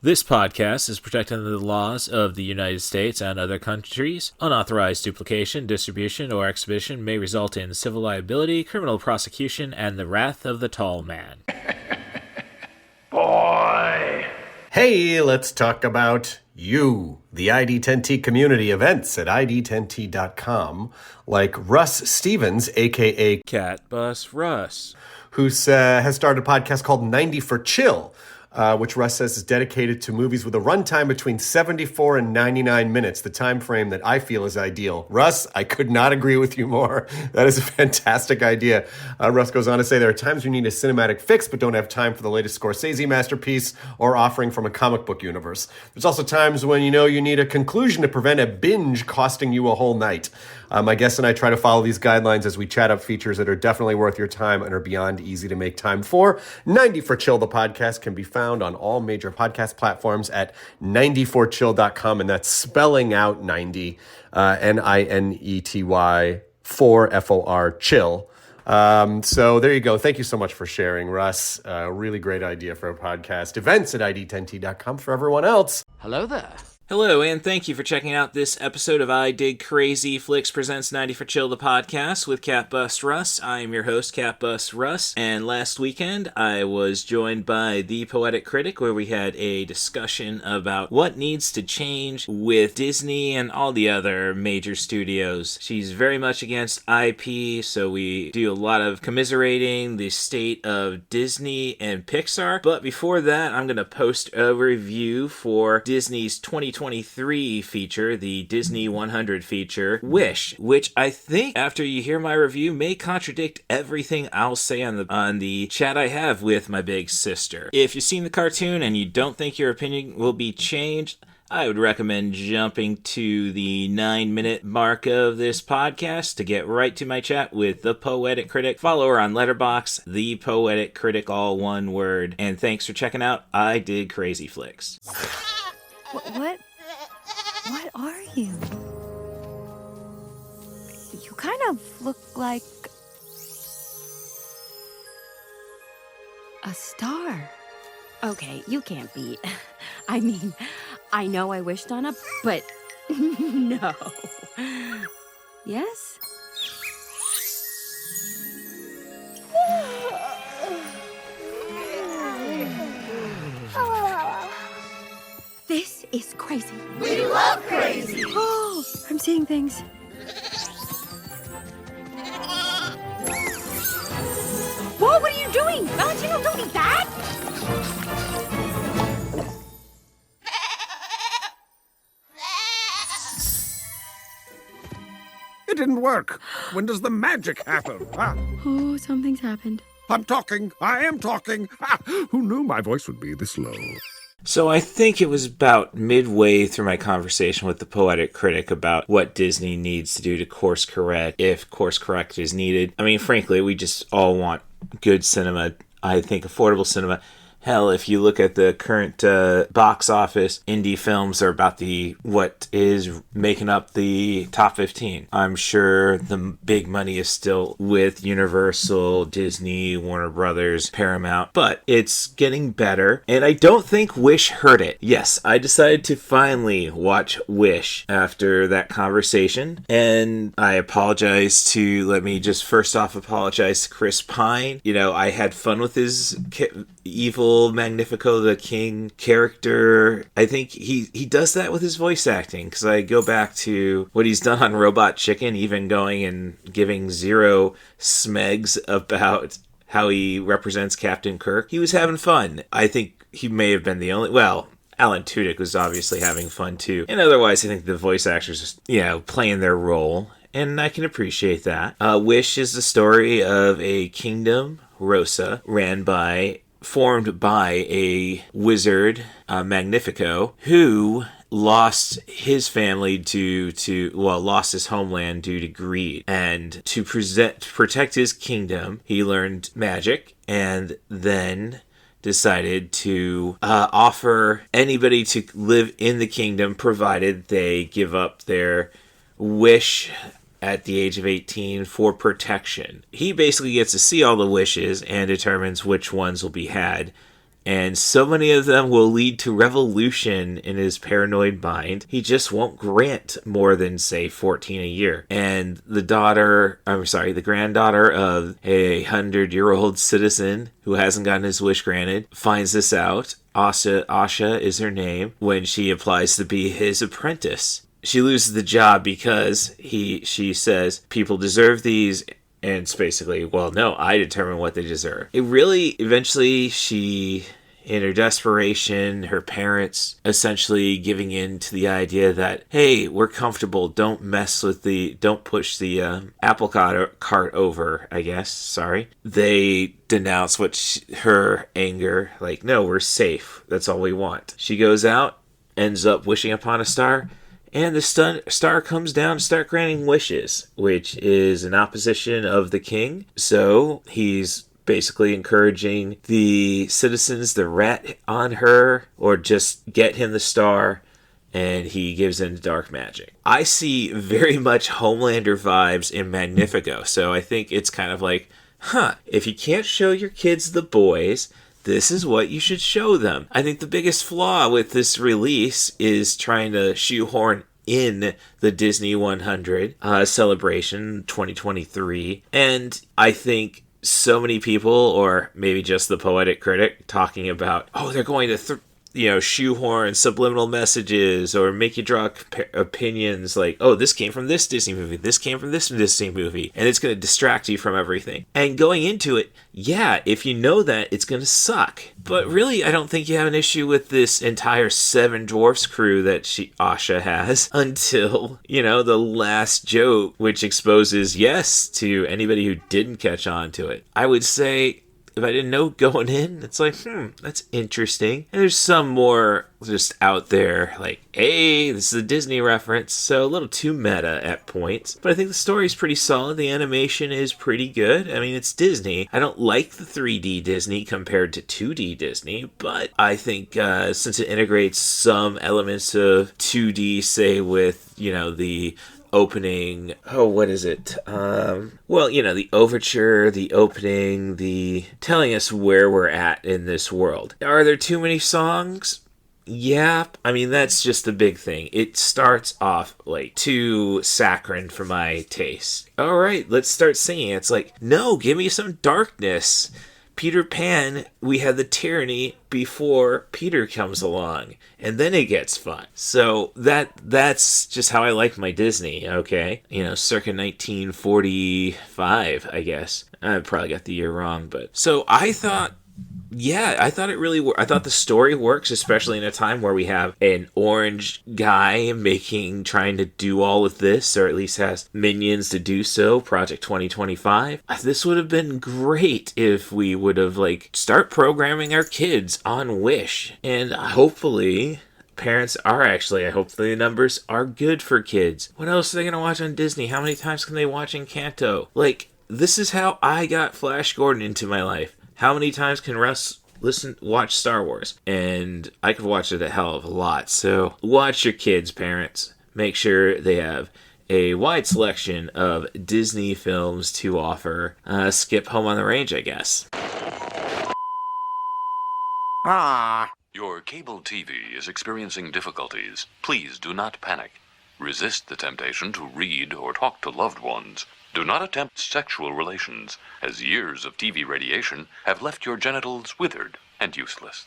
This podcast is protected under the laws of the United States and other countries. Unauthorized duplication, distribution, or exhibition may result in civil liability, criminal prosecution, and the wrath of the tall man. Boy! Hey, let's talk about you, the ID10T community events at ID10T.com, like Russ Stevens, a.k.a. Cat Bus Russ, who has started a podcast called 90 for Chill, which Russ says is dedicated to movies with a runtime between 74 and 99 minutes, the time frame that I feel is ideal. Russ, I could not agree with you more. That is a fantastic idea. Russ goes on to say there are times you need a cinematic fix but don't have time for the latest Scorsese masterpiece or offering from a comic book universe. There's also times when you need a conclusion to prevent a binge costing you a whole night. My guests and I try to follow these guidelines as we chat up features that are definitely worth your time and are beyond easy to make time for. 90 for Chill, the podcast, can be found on all major podcast platforms at 90forchill.com, and that's spelling out 90, Ninety, 4 FOR, chill. So there you go. Thank you so much for sharing, Russ. Really great idea for a podcast. Events at ID10T.com for everyone else. Hello there. Hello, and thank you for checking out this episode of I Dig Crazy Flicks Presents 90 for Chill, the podcast with Cat Bus Russ. I am your host, Cat Bus Russ, and last weekend I was joined by ThePoeticCritic, where we had a discussion about what needs to change with Disney and all the other major studios. She's very much against IP, so we do a lot of commiserating the state of Disney and Pixar. But before that, I'm going to post a review for Disney's 2023 feature, the Disney 100 feature, Wish, which I think, after you hear my review, may contradict everything I'll say on the chat I have with my big sister. If you've seen the cartoon and you don't think your opinion will be changed, I would recommend jumping to the 9-minute mark of this podcast to get right to my chat with The Poetic Critic. Follow her on Letterboxd, The Poetic Critic, all one word. And thanks for checking out I Dig Crazy Flicks. What are you? You kind of look like a star. Okay, you can't be. I mean, I know I wished on a, but no. Yes? This is crazy. We love crazy! Oh, I'm seeing things. Whoa, what are you doing? Valentino, don't eat that! It didn't work. When does the magic happen? Oh, something's happened. I'm talking. I am talking. Who knew my voice would be this low? So I think it was about midway through my conversation with the Poetic Critic about what Disney needs to do to course correct, if course correct is needed. I mean, frankly, we just all want good cinema. I think affordable cinema. Hell, if you look at the current box office, indie films are about what is making up the top 15. I'm sure the big money is still with Universal, Disney, Warner Brothers, Paramount, but it's getting better, and I don't think Wish hurt it. Yes, I decided to finally watch Wish after that conversation, and I apologize let me just first off apologize to Chris Pine. I had fun with his evil Magnifico the King character. I think he does that with his voice acting, because I go back to what he's done on Robot Chicken, even going and giving zero smegs about how he represents Captain Kirk. He was having fun. I think he may have been the only... Well, Alan Tudyk was obviously having fun too. And otherwise, I think the voice actors are, playing their role. And I can appreciate that. Wish is the story of a kingdom, Rosa, formed by a wizard, Magnifico, who lost his family lost his homeland due to greed. And to protect his kingdom, he learned magic and then decided to offer anybody to live in the kingdom provided they give up their wish at the age of 18 for protection. He basically gets to see all the wishes and determines which ones will be had And so many of them will lead to revolution in his paranoid mind. He just won't grant more than, say, 14 a year. And the granddaughter of a 100-year-old citizen who hasn't gotten his wish granted finds this out. Asha is her name, when she applies to be his apprentice. She loses the job because she says people deserve these, and it's basically, well, no, I determine what they deserve. It really, eventually, she, in her desperation, her parents essentially giving in to the idea that, hey, we're comfortable, don't push the apple cart over, I guess, sorry. They denounce her anger, like, no, we're safe, that's all we want. She goes out, ends up wishing upon a star, and the star comes down to start granting wishes, which is an opposition of the king. So he's basically encouraging the citizens to rat on her or just get him the star, and he gives in dark magic. I see very much Homelander vibes in Magnifico, so I think it's kind of like, if you can't show your kids the boys, this is what you should show them. I think the biggest flaw with this release is trying to shoehorn in the Disney 100 celebration 2023. And I think so many people, or maybe just the Poetic Critic, talking about, they're going to shoehorn subliminal messages or make you draw opinions like, this came from this Disney movie, this came from this Disney movie, and it's going to distract you from everything. And going into it, if you know that, it's going to suck. But really, I don't think you have an issue with this entire Seven Dwarfs crew that Asha has until, the last joke, which exposes yes to anybody who didn't catch on to it. I would say, if I didn't know going in, it's like, that's interesting. And there's some more just out there, like, hey, this is a Disney reference, so a little too meta at points. But I think the story's pretty solid. The animation is pretty good. I mean, it's Disney. I don't like the 3D Disney compared to 2D Disney, but I think since it integrates some elements of 2D, say with, the opening, what is it? The overture, the opening, the telling us where we're at in this world. Are there too many songs? Yeah, I mean, that's just the big thing. It starts off like too saccharine for my taste. All right, let's start singing. It's like, no, give me some darkness. Peter Pan, we had the tyranny before Peter comes along, and then it gets fun. So that's just how I like my Disney, okay? Circa 1945, I guess. I probably got the year wrong, but... So I thought it really worked. I thought the story works, especially in a time where we have an orange guy trying to do all of this, or at least has minions to do so, Project 2025. This would have been great if we would have, start programming our kids on Wish. And hopefully... parents are actually, I hope the numbers are good for kids. What else are they going to watch on Disney? How many times can they watch Encanto? This is how I got Flash Gordon into my life. How many times can Russ watch Star Wars? And I could watch it a hell of a lot. So watch your kids, parents. Make sure they have a wide selection of Disney films to offer. Skip Home on the Range, I guess. Your cable TV is experiencing difficulties. Please do not panic. Resist the temptation to read or talk to loved ones. Do not attempt sexual relations, as years of TV radiation have left your genitals withered and useless.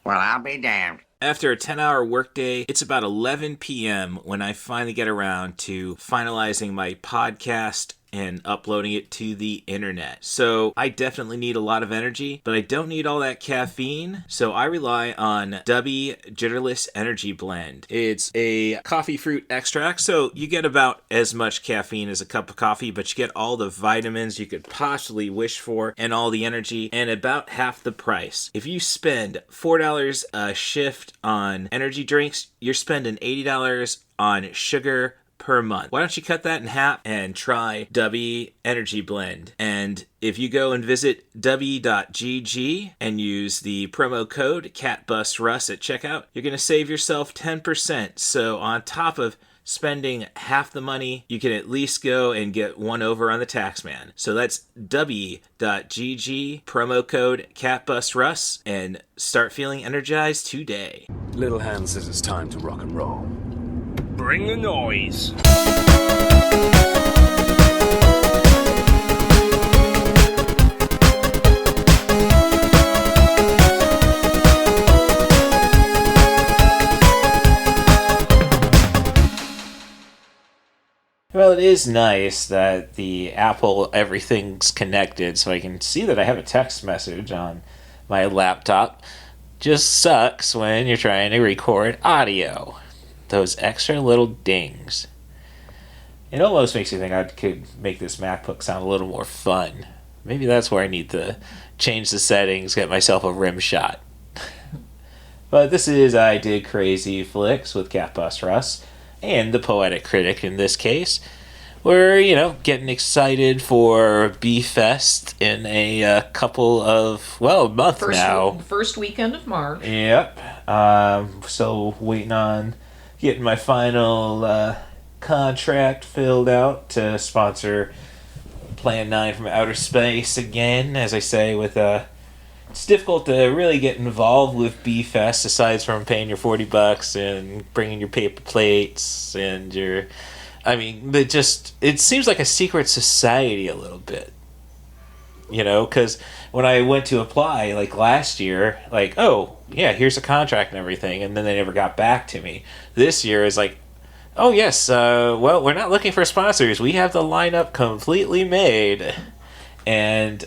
Well, I'll be damned. After a 10-hour workday, it's about 11 p.m. when I finally get around to finalizing my podcast and uploading it to the internet. So I definitely need a lot of energy, but I don't need all that caffeine, so I rely on Dubby Jitterless Energy Blend. It's a coffee fruit extract, so you get about as much caffeine as a cup of coffee, but you get all the vitamins you could possibly wish for and all the energy, and about half the price. If you spend $4 a shift on energy drinks, you're spending $80 on sugar per month. Why don't you cut that in half and try Dubby Energy Blend? And if you go and visit Dubby.gg and use the promo code CatBusRuss at checkout, you're going to save yourself 10%. So on top of spending half the money, you can at least go and get one over on the taxman. So that's w.gg, promo code CatBusRuss, and start feeling energized today. Little Hand says it's time to rock and roll. Bring the noise. Well, it is nice that the Apple everything's connected, so I can see that I have a text message on my laptop. Just sucks when you're trying to record audio. Those extra little dings. It almost makes you think I could make this MacBook sound a little more fun. Maybe that's where I need to change the settings, get myself a rim shot. But this is I Did Crazy Flicks with CatBusRuss. And the Poetic Critic in this case. We're, getting excited for B-Fest in a couple of, a month now. First weekend of March. Yep. So waiting on getting my final contract filled out to sponsor Plan 9 from Outer Space again. As I say, it's difficult to really get involved with B-Fest aside from paying your $40 and bringing your paper plates and it seems like a secret society a little bit, because when I went to apply last year, oh yeah, here's a contract and everything, and then they never got back to me. This year is oh yes, we're not looking for sponsors. We have the lineup completely made. And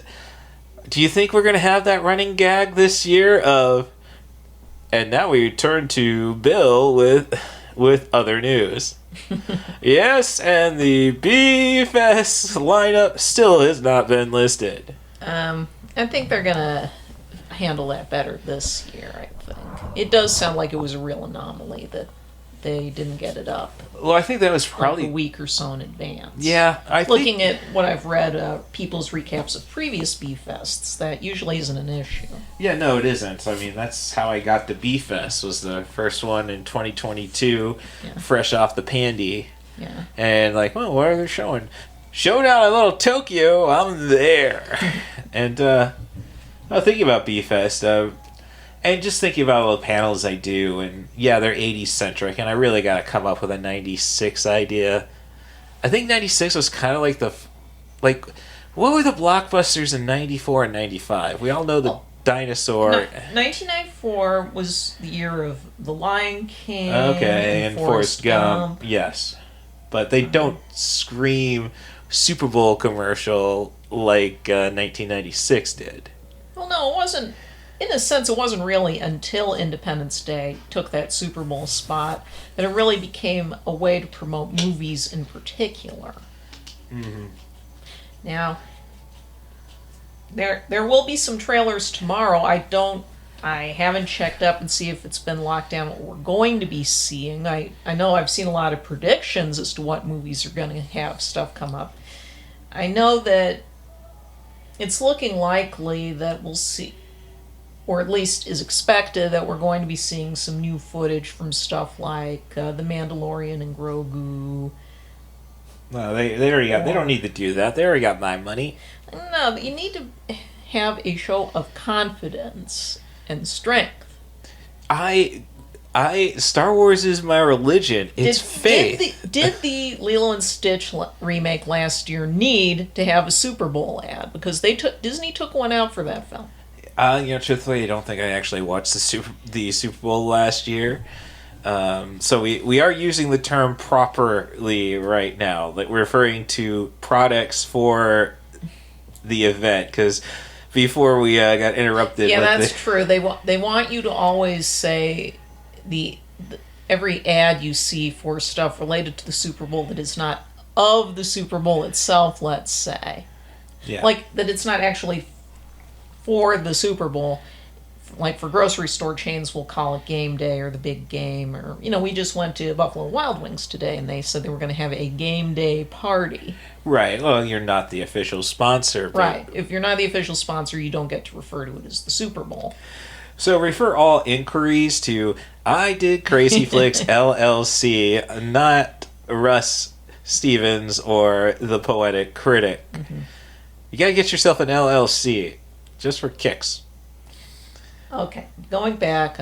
do you think we're going to have that running gag this year of, and now we turn to Bill with other news? Yes, and the B-Fest lineup still has not been listed. I think they're going to handle that better this year, I think. It does sound like it was a real anomaly that they didn't get it up. Well, I think that was probably a week or so in advance. Yeah, Looking at what I've read, people's recaps of previous B-Fests, that usually isn't an issue. Yeah, no, it isn't. I mean, that's how I got to B-Fest, was the first one in 2022, fresh off the Pandy. Yeah. And what are they showing? Showdown in Little Tokyo, I'm there. And I was thinking about B-Fest, and just thinking about all the panels I do, and yeah, they're 80s centric, and I really got to come up with a 96 idea. I think 96 was kind of what were the blockbusters in 94 and 95? We all know the dinosaur. 1994 was the year of The Lion King. Okay, and Forrest Gump. Yes. But they don't scream Super Bowl commercial like 1996 did. Well, no, it wasn't. In a sense, it wasn't really until Independence Day took that Super Bowl spot that it really became a way to promote movies in particular. Mm-hmm. Now, there will be some trailers tomorrow. I haven't checked up and see if it's been locked down what we're going to be seeing. I know I've seen a lot of predictions as to what movies are going to have stuff come up. I know that it's looking likely that we'll see, or at least is expected, that we're going to be seeing some new footage from stuff like The Mandalorian and Grogu. No, they already got. They don't need to do that. They already got my money. No, you need to have a show of confidence and strength. Star Wars is my religion. It's faith. Did the Lilo and Stitch remake last year need to have a Super Bowl ad? Because Disney took one out for that film. Truthfully, I don't think I actually watched the Super Bowl last year. So we are using the term properly right now. Like, we're referring to products for the event, because before we got interrupted. Yeah, that's true. They want you to always say every ad you see for stuff related to the Super Bowl that is not of the Super Bowl itself, let's say. Yeah. Like, that it's not actually for the Super Bowl. Like, for grocery store chains, we'll call it Game Day or the Big Game. Or, we just went to Buffalo Wild Wings today, and they said they were going to have a Game Day party. Right. Well, you're not the official sponsor. Right. If you're not the official sponsor, you don't get to refer to it as the Super Bowl. So refer all inquiries to I Did Crazy Flicks LLC, not Russ Stevens or The Poetic Critic. You gotta get yourself an LLC, just for kicks. Okay, going back,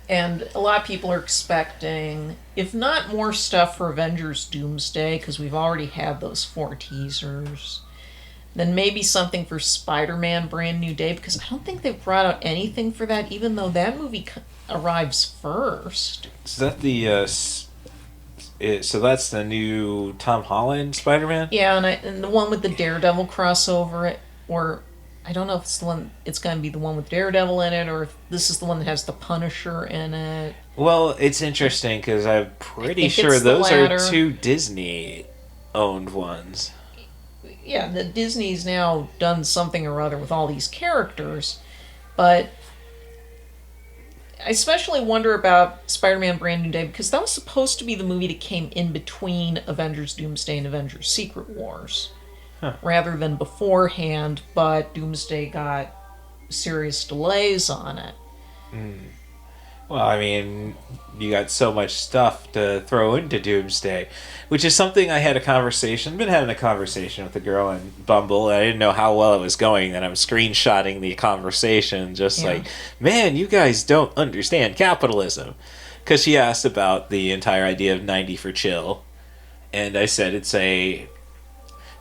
and a lot of people are expecting, if not more stuff for Avengers Doomsday, because we've already had those 4 teasers, then maybe something for Spider-Man Brand New Day, because I don't think they've brought out anything for that, even though that movie arrives first. Is that the so that's the new Tom Holland Spider-Man? Yeah, and the one with the Daredevil crossover, or I don't know if it's the one. It's going to be the one with Daredevil in it, or if this is the one that has the Punisher in it. Well, it's interesting because I'm pretty think sure it's the those are latter. 2 Disney-owned ones. Yeah, the Disney's now done something or other with all these characters, but I especially wonder about Spider-Man Brand New Day, because that was supposed to be the movie that came in between Avengers Doomsday and Avengers Secret Wars, rather than beforehand, but Doomsday got serious delays on it. Well, I mean, you got so much stuff to throw into Doomsday, which is something I had been having a conversation with a girl in Bumble, and I didn't know how well it was going, and I'm screenshotting the conversation, like, man, you guys don't understand capitalism. Because she asked about the entire idea of 90 for chill, and I said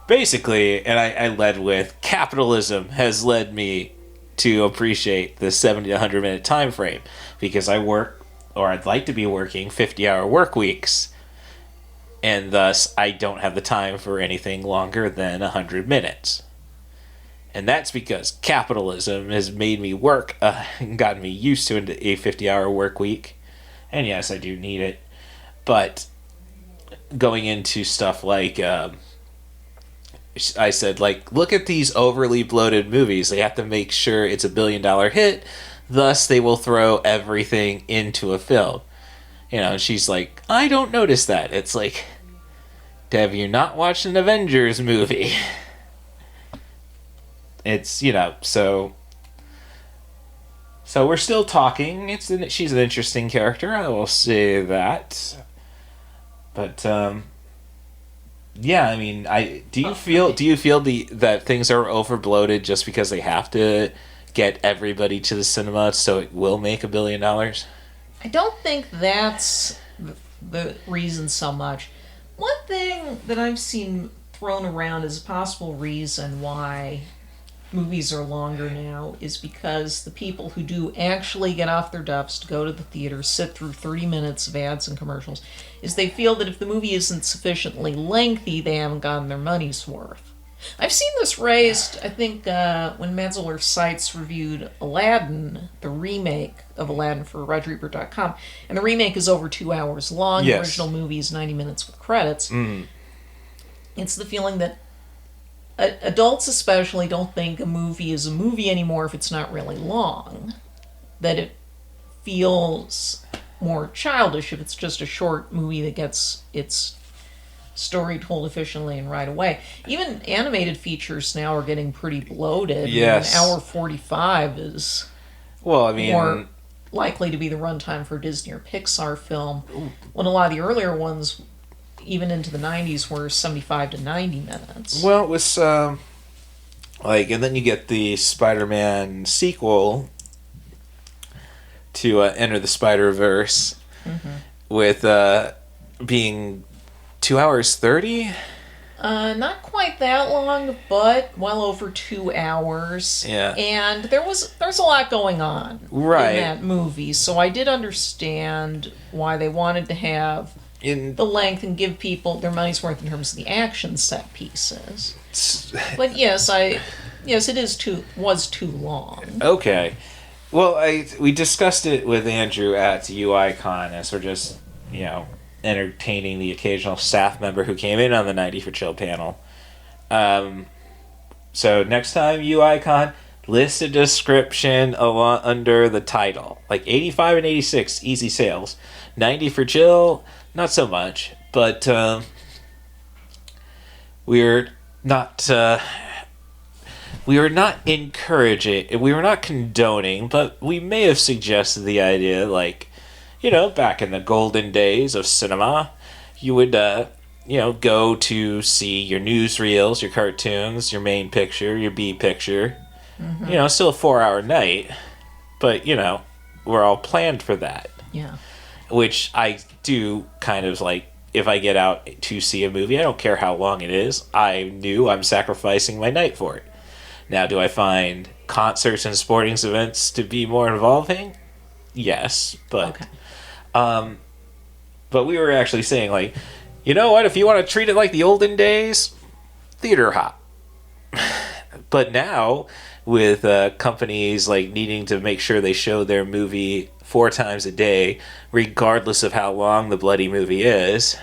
basically, and I led with, capitalism has led me to appreciate the 70 to 100 minute time frame, because I work, or I'd like to be working 50-hour work weeks, and thus I don't have the time for anything longer than 100 minutes. And that's because capitalism has made me work and gotten me used to a 50-hour work week. And yes, I do need it. But going into stuff like I said, like, look at these overly bloated movies. They have to make sure it's $1 billion hit. Thus, they will throw everything into a film. And she's like, I don't notice that. It's like, have you not watched an Avengers movie? It's, so we're still talking. She's an interesting character, I will say that. But, yeah, I mean, do you feel that things are overbloated just because they have to get everybody to the cinema so it will make $1 billion? I don't think that's the reason so much. One thing that I've seen thrown around as a possible reason why movies are longer now is because the people who do actually get off their duffs to go to the theater, sit through 30 minutes of ads and commercials, is they feel that if the movie isn't sufficiently lengthy, they haven't gotten their money's worth. I've seen this raised, I think, when Metzeler Sites reviewed Aladdin, the remake of Aladdin for RedReaper.com, and the remake is over 2 hours long. Yes. The original movie is 90 minutes with credits. It's the feeling that adults especially don't think a movie is a movie anymore if it's not really long. That it feels more childish if it's just a short movie that gets its story told efficiently and right away. Even animated features now are getting pretty bloated. Yes. An hour 45 is more likely to be the runtime for a Disney or Pixar film, when a lot of the earlier ones, even into the 90s, were 75 to 90 minutes. Well, it was, and then you get the Spider-Man sequel to Enter the Spider-Verse with being 2 hours 30? Not quite that long, but well over 2 hours. Yeah. And there's a lot going on in that movie, so I did understand why they wanted to have the length and give people their money's worth in terms of the action set pieces. But yes, it was too long. Okay. Well, we discussed it with Andrew at UICon as we're just, entertaining the occasional staff member who came in on the 90 for Chill panel. So next time, UICon, list a description under the title. Like 85 and 86, easy sales. 90 for Chill, not so much. But we're not encouraging, we were not condoning, but we may have suggested the idea, back in the golden days of cinema, you would, go to see your newsreels, your cartoons, your main picture, your B picture. Still a 4-hour night, but, we're all planned for that. Yeah. Which I do kind of like. If I get out to see a movie, I don't care how long it is. I knew I'm sacrificing my night for it. Now, do I find concerts and sporting events to be more involving? Yes, but Okay. but we were actually saying, like, you know what? If you want to treat it like the olden days, theater hop. But now, with companies like needing to make sure they show their movie 4 times a day, regardless of how long the bloody movie is,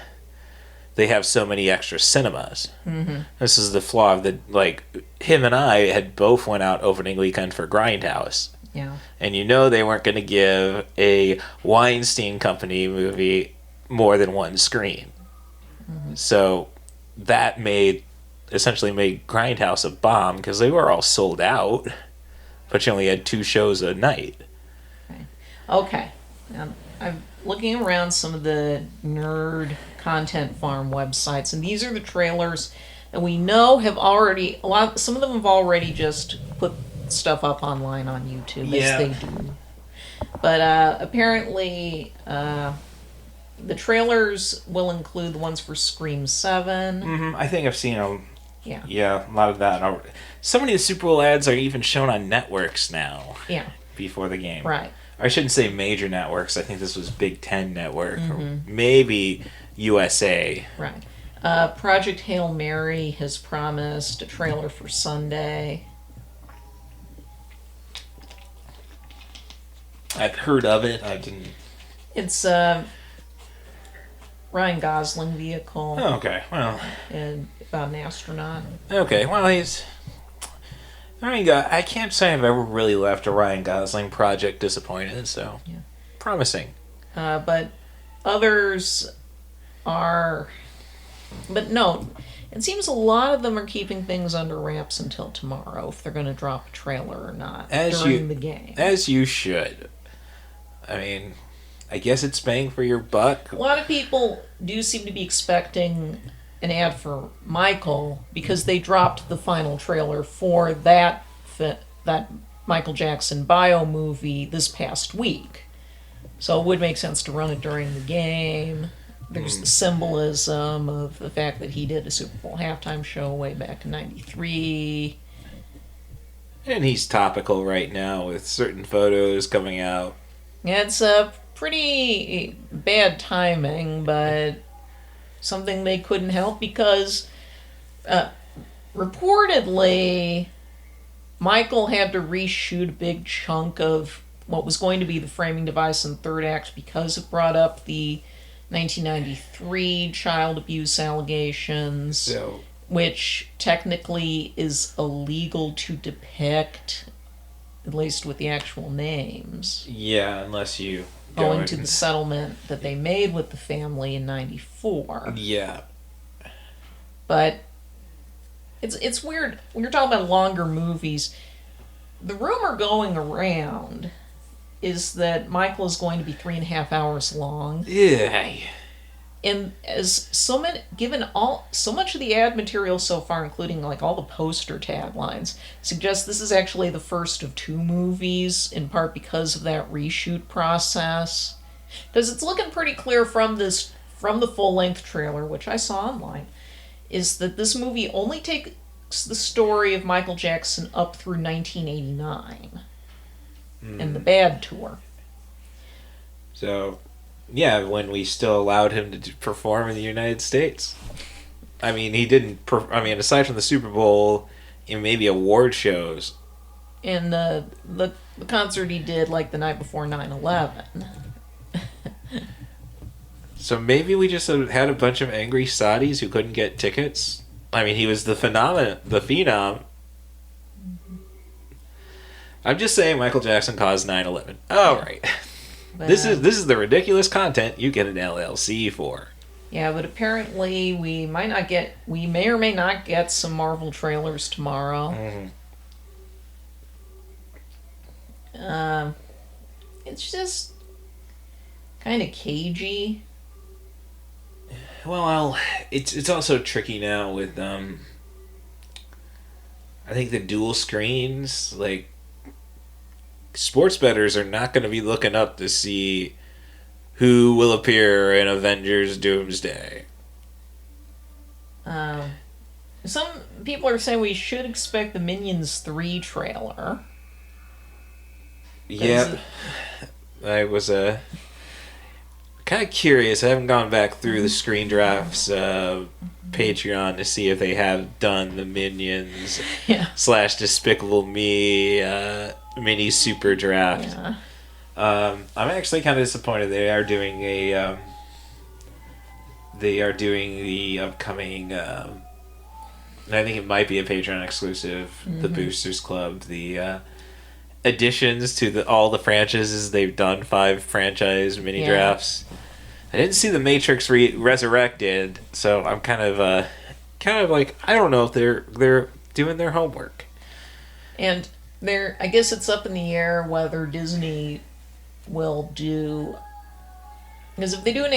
they have so many extra cinemas. This is the flaw of the, like, him and I had both went out opening weekend for Grindhouse. Yeah. And they weren't going to give a Weinstein Company movie more than one screen. So that essentially made Grindhouse a bomb because they were all sold out, but you only had 2 shows a night. Okay. Now, I'm looking around some of the nerd content farm websites, and these are the trailers that we know have already. Some of them have already just put stuff up online on YouTube, as they do. But apparently, the trailers will include the ones for Scream 7. I think I've seen them. Yeah. Yeah, a lot of that. So many of the Super Bowl ads are even shown on networks now. Yeah. Before the game. Right. I shouldn't say major networks. I think this was Big Ten Network. Or maybe USA. Right. Project Hail Mary has promised a trailer for Sunday. I've heard of it. I didn't. It's Ryan Gosling vehicle. Oh, okay. Well. And about an astronaut. Okay. Well, I can't say I've ever really left a Ryan Gosling project disappointed. So, promising. But others are. But no, it seems a lot of them are keeping things under wraps until tomorrow if they're going to drop a trailer or not during the game. As you should. I mean, I guess it's bang for your buck. A lot of people do seem to be expecting an ad for Michael because they dropped the final trailer for that Michael Jackson bio movie this past week. So it would make sense to run it during the game. There's the symbolism of the fact that he did a Super Bowl halftime show way back in '93. And he's topical right now with certain photos coming out. Yeah, it's a pretty bad timing, but something they couldn't help because reportedly Michael had to reshoot a big chunk of what was going to be the framing device in the third act because it brought up the 1993 child abuse allegations, which technically is illegal to depict, at least with the actual names. Yeah, unless you owing to the settlement that they made with the family in '94. Yeah. But it's weird when you're talking about longer movies. The rumor going around is that Michael is going to be 3.5 hours long. Yeah. And as so much of the ad material so far, including like all the poster taglines, suggests this is actually the first of 2 movies, in part because of that reshoot process. Because it's looking pretty clear from the full-length trailer, which I saw online, is that this movie only takes the story of Michael Jackson up through 1989 and the Bad Tour. So, yeah, when we still allowed him to perform in the United States. I mean, he didn't. Aside from the Super Bowl and maybe award shows. And the concert he did like the night before 9/11. So maybe we just had a bunch of angry Saudis who couldn't get tickets. I mean, he was the phenom. I'm just saying Michael Jackson caused 9/11. All right. But, this is the ridiculous content you get an LLC for. Yeah, but apparently we may or may not get some Marvel trailers tomorrow. It's just kind of cagey. Well, it's also tricky now with I think the dual screens, like sports bettors are not going to be looking up to see who will appear in Avengers Doomsday. Some people are saying we should expect the Minions 3 trailer. Yeah, I was kind of curious. I haven't gone back through the Screen Drafts Patreon to see if they have done the Minions / Despicable Me mini super draft. Yeah. I'm actually kind of disappointed. They are doing the upcoming. I think it might be a Patreon exclusive. The Boosters Club. The additions to all the franchises they've done. 5 franchise mini drafts. I didn't see the Matrix Resurrected, so I'm kind of like, I don't know if they're doing their homework. And I guess it's up in the air whether Disney will do, because if they do an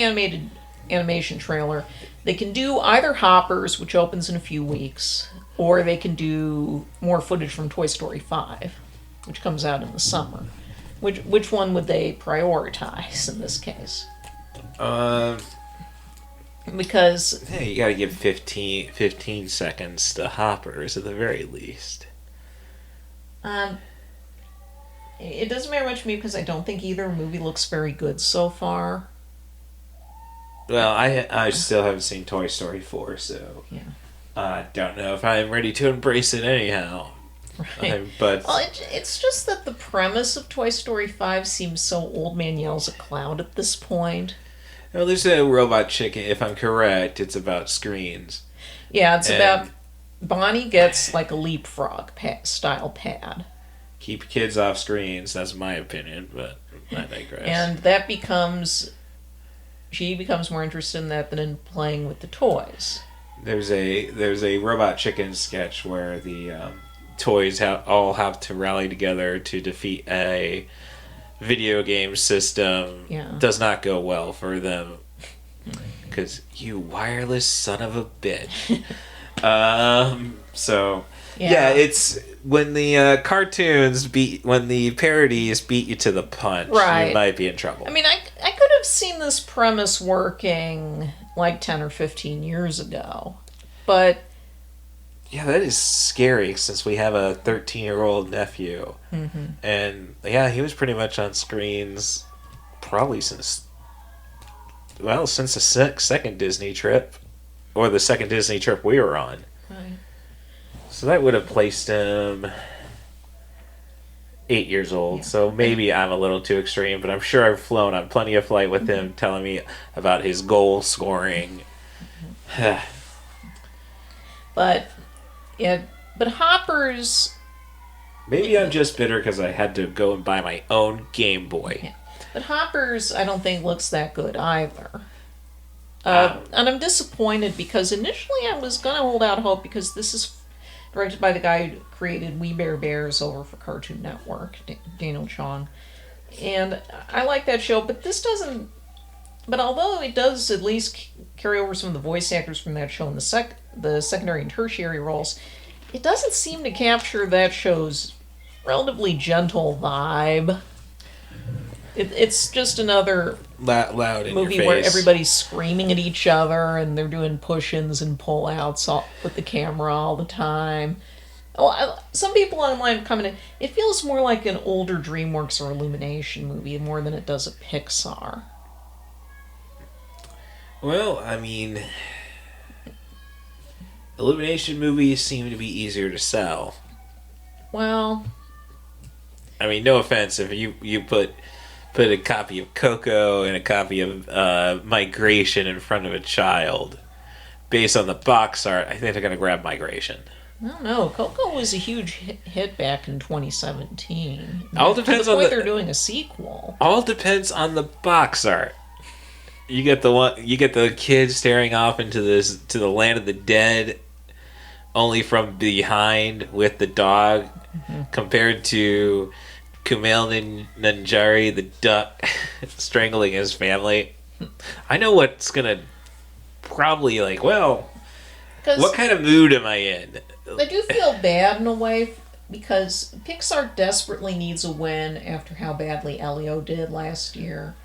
animation trailer, they can do either Hoppers, which opens in a few weeks, or they can do more footage from Toy Story 5, which comes out in the summer. Which one would they prioritize in this case? Because you gotta give 15 seconds to Hoppers at the very least. it doesn't matter much to me because I don't think either movie looks very good so far. Well, I still haven't seen Toy Story 4, so Yeah. I don't know if I'm ready to embrace it anyhow. Right. But Well, it's just that the premise of Toy Story 5 seems so Old Man Yells at Cloud at this point. well, there's a robot chicken. If I'm correct, it's about screens. Yeah, it's And- about Bonnie gets like a leapfrog style pad. Keep kids off screens. That's my opinion, but I digress. And she becomes more interested in that than in playing with the toys. There's a robot chicken sketch where the toys all have to rally together to defeat a video game system. Yeah. Does not go well for them because you wireless son of a bitch. So yeah, it's when the cartoons when the parodies beat you to the punch, Right. you might be in trouble. I mean, I could have seen this premise working like 10 or 15 years ago, but yeah, that is scary since we have a 13-year-old nephew. Mm-hmm. And yeah, he was pretty much on screens probably since the second Disney trip, or the second Disney trip we were on. Right. So that would have placed him 8 years old. Yeah. So maybe I'm a little too extreme, but I'm sure I've flown on plenty of flight with him telling me about his goal scoring. But Hoppers. Maybe I'm just bitter because I had to go and buy my own Game Boy. Yeah. But Hoppers, I don't think looks that good either. And I'm disappointed because initially I was going to hold out hope because this is directed by the guy who created We Bare Bears over for Cartoon Network, Daniel Chong. And I like that show, but this doesn't... But although it does at least carry over some of the voice actors from that show in the secondary and tertiary roles, it doesn't seem to capture that show's relatively gentle vibe. It's just another Loud in movie your face. where everybody's screaming at each other and they're doing push-ins and pull-outs with the camera all the time. Well, some people online commented, it feels more like an older DreamWorks or Illumination movie more than it does a Pixar. Well, I mean, Illumination movies seem to be easier to sell. Well, I mean, no offense if you put a copy of Coco and a copy of Migration in front of a child, based on the box art, I think they're gonna grab Migration. I don't know. Coco was a huge hit back in 2017. All depends on they're doing a sequel. All depends on the box art. You get the kid staring off into to the land of the dead, only from behind with the dog, compared to Kumail Nanjiani, the duck, strangling his family. I know what's gonna probably like, well, 'Cause what kind of mood am I in? I do feel bad in a way because Pixar desperately needs a win after how badly Elio did last year.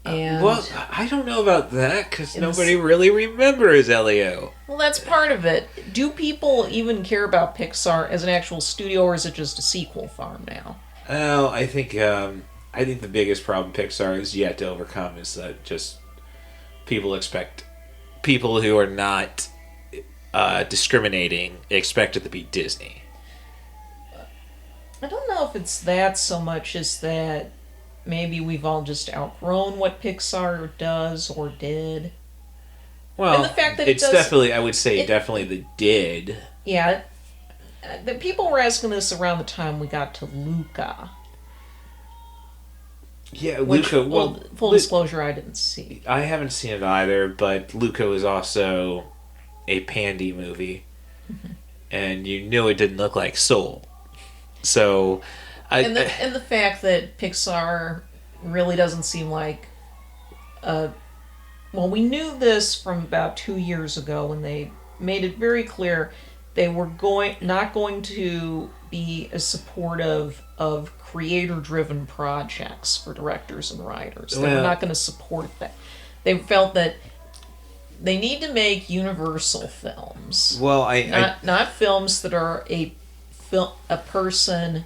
And Well, I don't know about that because nobody really remembers Elio. well, that's part of it. Do people even care about Pixar as an actual studio, or is it just a sequel farm now? Oh, I think the biggest problem Pixar is yet to overcome is that just people expect people who are not discriminating expect it to be Disney. I don't know if it's that so much as that maybe we've all just outgrown what Pixar does or did. Well, and the fact that it's it does, definitely, I would say, definitely the did. Yeah, the people were asking this around the time we got to Luca. Yeah, Which, Luca. Well, full disclosure, I didn't see. I haven't seen it either, but Luca was also a Pandy movie, and you knew it didn't look like Soul. So, And the fact that Pixar really doesn't seem like, well, we knew this from about 2 years ago when they made it very clear they were not going to be as supportive of creator-driven projects for directors and writers. They were not going to support that. They felt that they need to make universal films. Well, not films that are a person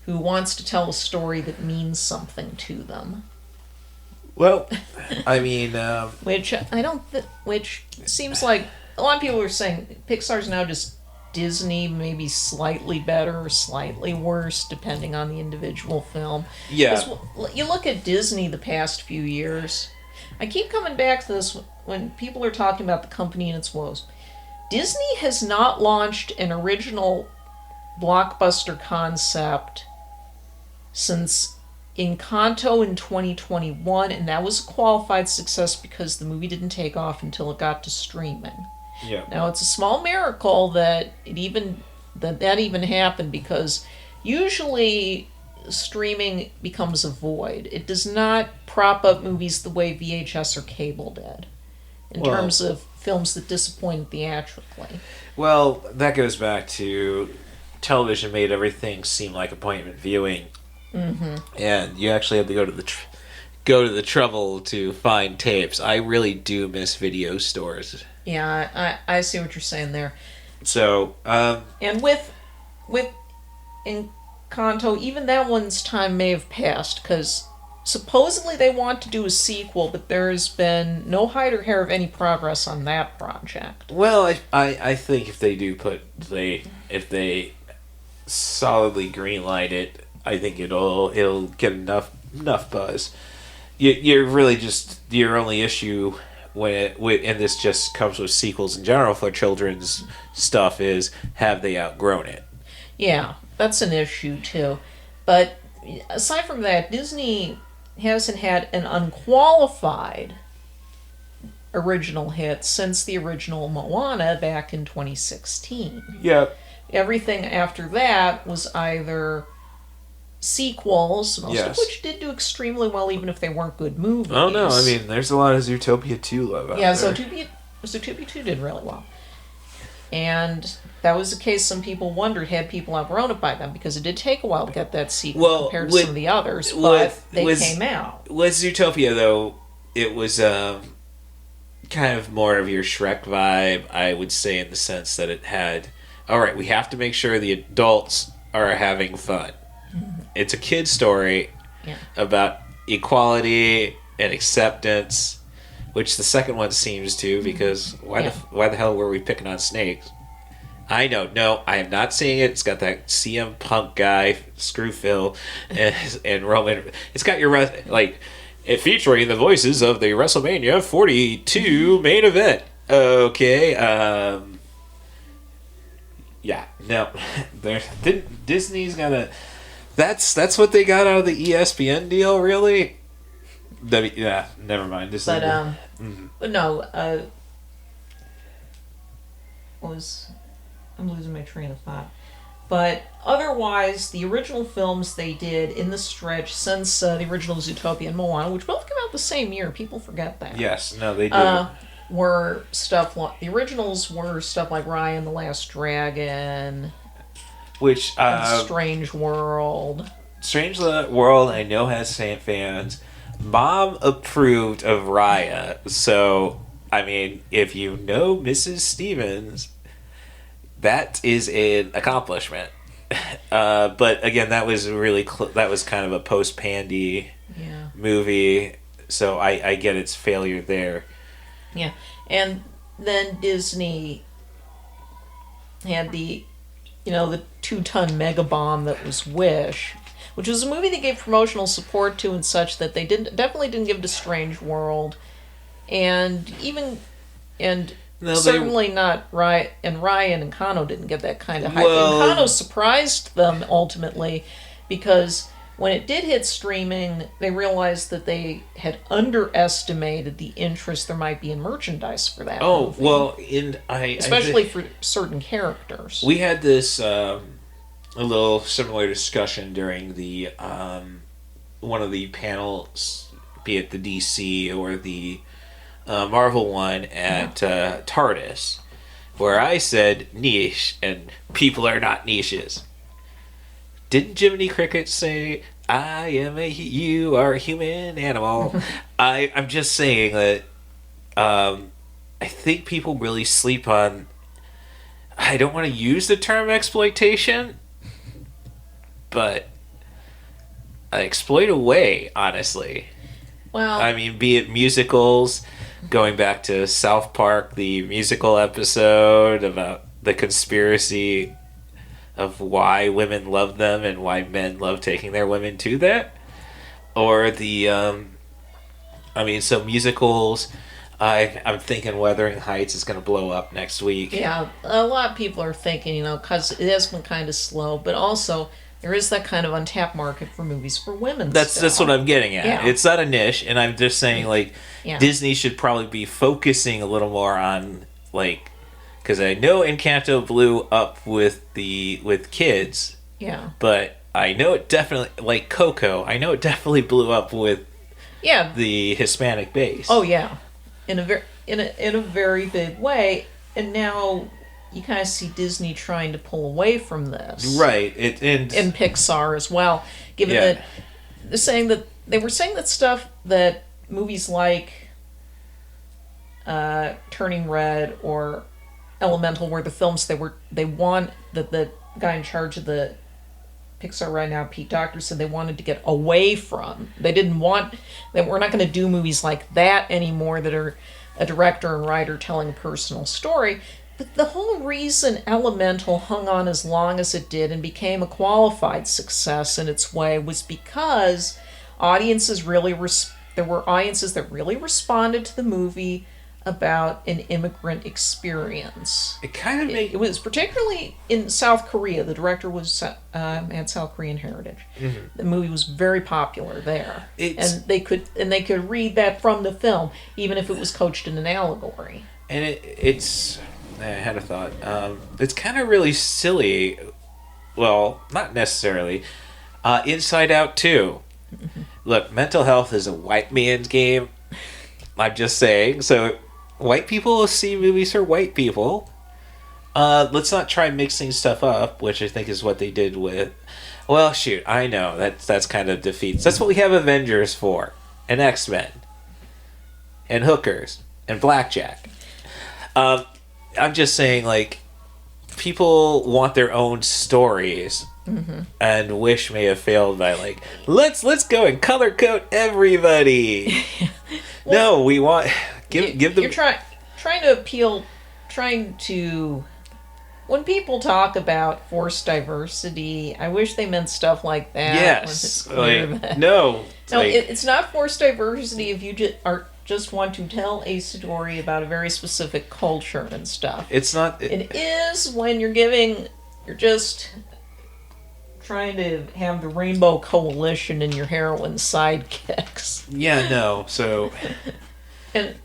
who wants to tell a story that means something to them. Well, I mean, which I don't. Which seems like a lot of people are saying Pixar's now just Disney, maybe slightly better or slightly worse, depending on the individual film. Yeah. 'Cause you look at Disney the past few years. I keep coming back to this when people are talking about the company and its woes. Disney has not launched an original blockbuster concept since Encanto in 2021, and that was a qualified success because the movie didn't take off until it got to streaming. Yeah. Now it's a small miracle that that even happened because usually streaming becomes a void. It does not prop up movies the way VHS or cable did in terms of films that disappointed theatrically. Well, that goes back to television made everything seem like appointment viewing. Mm-hmm. And you actually have to go to the trouble to find tapes. I really do miss video stores. Yeah, I see what you're saying there. So, and with Encanto, even that one's time may have passed because supposedly they want to do a sequel, but there's been no hide or hair of any progress on that project. Well, I think if they solidly greenlight it, I think it'll get enough buzz. You're really just your only issue and this just comes with sequels in general for children's stuff is have they outgrown it? Yeah, that's an issue too. But aside from that, Disney hasn't had an unqualified original hit since the original Moana back in 2016. Yep. Everything after that was either sequels, most of which did do extremely well, even if they weren't good movies. Oh no, I mean, there's a lot of Zootopia 2 love out there. Zootopia 2 did really well. And that was the case some people wondered, had people outgrown it by then, because it did take a while to get that sequel compared to some of the others, but they came out. With Zootopia, though, it was kind of more of your Shrek vibe, I would say, in the sense that it had, all right, we have to make sure the adults are having fun. Mm-hmm. It's a kid's story about equality and acceptance, which the second one seems to, because why the hell were we picking on snakes? I know, no, I am not seeing it. It's got that CM Punk guy, Screw Phil, and Roman. It's got your, it featuring the voices of the WrestleMania 42 main event. Okay, yeah, no, Disney's got a. That's what they got out of the ESPN deal, really. Yeah, never mind. But no, I'm losing my train of thought. But otherwise, the original films they did in the stretch since the original Zootopia and Moana, which both came out the same year, people forget that. Yes, no, they did. were stuff like the originals were stuff like Raya and the Last Dragon, which and Strange World. Strange World I know has fans. Mom approved of Raya, so I mean, if you know Mrs. Stevens, that is an accomplishment. But again, that was really that was kind of a post-Pandy movie, so I get its failure there. Yeah, and then Disney had the 2-ton mega bomb that was Wish, which was a movie they gave promotional support to and such that they definitely didn't give to Strange World, certainly not Ryan and Encanto didn't get that kind of hype. Encanto surprised them ultimately because when it did hit streaming, they realized that they had underestimated the interest there might be in merchandise for that movie. Well, especially for certain characters. We had this a little similar discussion during the one of the panels, be it the DC or the Marvel one at TARDIS, where I said niche and people are not niches. Didn't Jiminy Cricket say, you are a human animal? I'm just saying that I think people really sleep on, I don't want to use the term exploitation, but exploit away, honestly. Well, I mean, be it musicals, going back to South Park, the musical episode about the conspiracy of why women love them and why men love taking their women to that, or the so musicals. I'm thinking Wuthering Heights is going to blow up next week. Yeah, a lot of people are thinking, because it has been kind of slow, but also there is that kind of untapped market for movies for women. That's what I'm getting at. Yeah. It's not a niche, and I'm just saying Disney should probably be focusing a little more on because I know Encanto blew up with kids. Yeah. But I know it definitely, Coco, I know it definitely blew up with the Hispanic base. Oh yeah, in a very big way, and now you kind of see Disney trying to pull away from this, right? And Pixar as well, given that they were saying that stuff that movies like Turning Red or Elemental were the films they want that the guy in charge of the Pixar right now, Pete Docter, said they wanted to get away from. They we're not going to do movies like that anymore that are a director and writer telling a personal story. But the whole reason Elemental hung on as long as it did and became a qualified success in its way was because there were audiences that really responded to the movie about an immigrant experience. It was particularly in South Korea. The director had South Korean heritage. Mm-hmm. The movie was very popular there, and they could read that from the film, even if it was coached in an allegory. And it's I had a thought. It's kind of really silly. Well, not necessarily. Inside Out 2. Mm-hmm. Look, mental health is a white man's game. I'm just saying. So white people will see movies for white people. Let's not try mixing stuff up, which I think is what they did with... Well, shoot, I know. That's kind of defeats. That's what we have Avengers for. And X-Men. And hookers. And blackjack. I'm just saying, people want their own stories. Mm-hmm. And Wish may have failed by, let's go and color code everybody. Well, no, we want... Give them... You're trying to appeal... When people talk about forced diversity, I wish they meant stuff like that. Yes. It's clear that... No. It's not forced diversity if you just want to tell a story about a very specific culture and stuff. It's not... It is when you're just trying to have the Rainbow Coalition and your heroine sidekicks. Yeah, no, so... And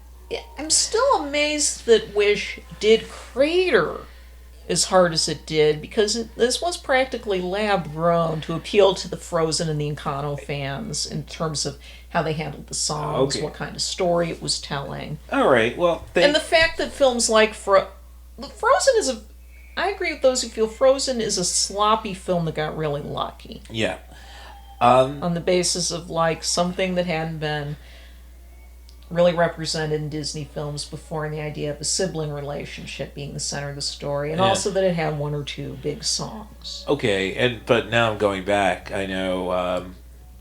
I'm still amazed that Wish did crater as hard as it did, because this was practically lab grown to appeal to the Frozen and the Encanto fans in terms of how they handled the songs, Okay. what kind of story it was telling. All right. Well, And the fact that films like Frozen is I agree with those who feel Frozen is a sloppy film that got really lucky. Yeah. On the basis of like something that hadn't been really represented in Disney films before, and the idea of a sibling relationship being the center of the story, and also that it had one or two big songs. Okay, but now I'm going back. I know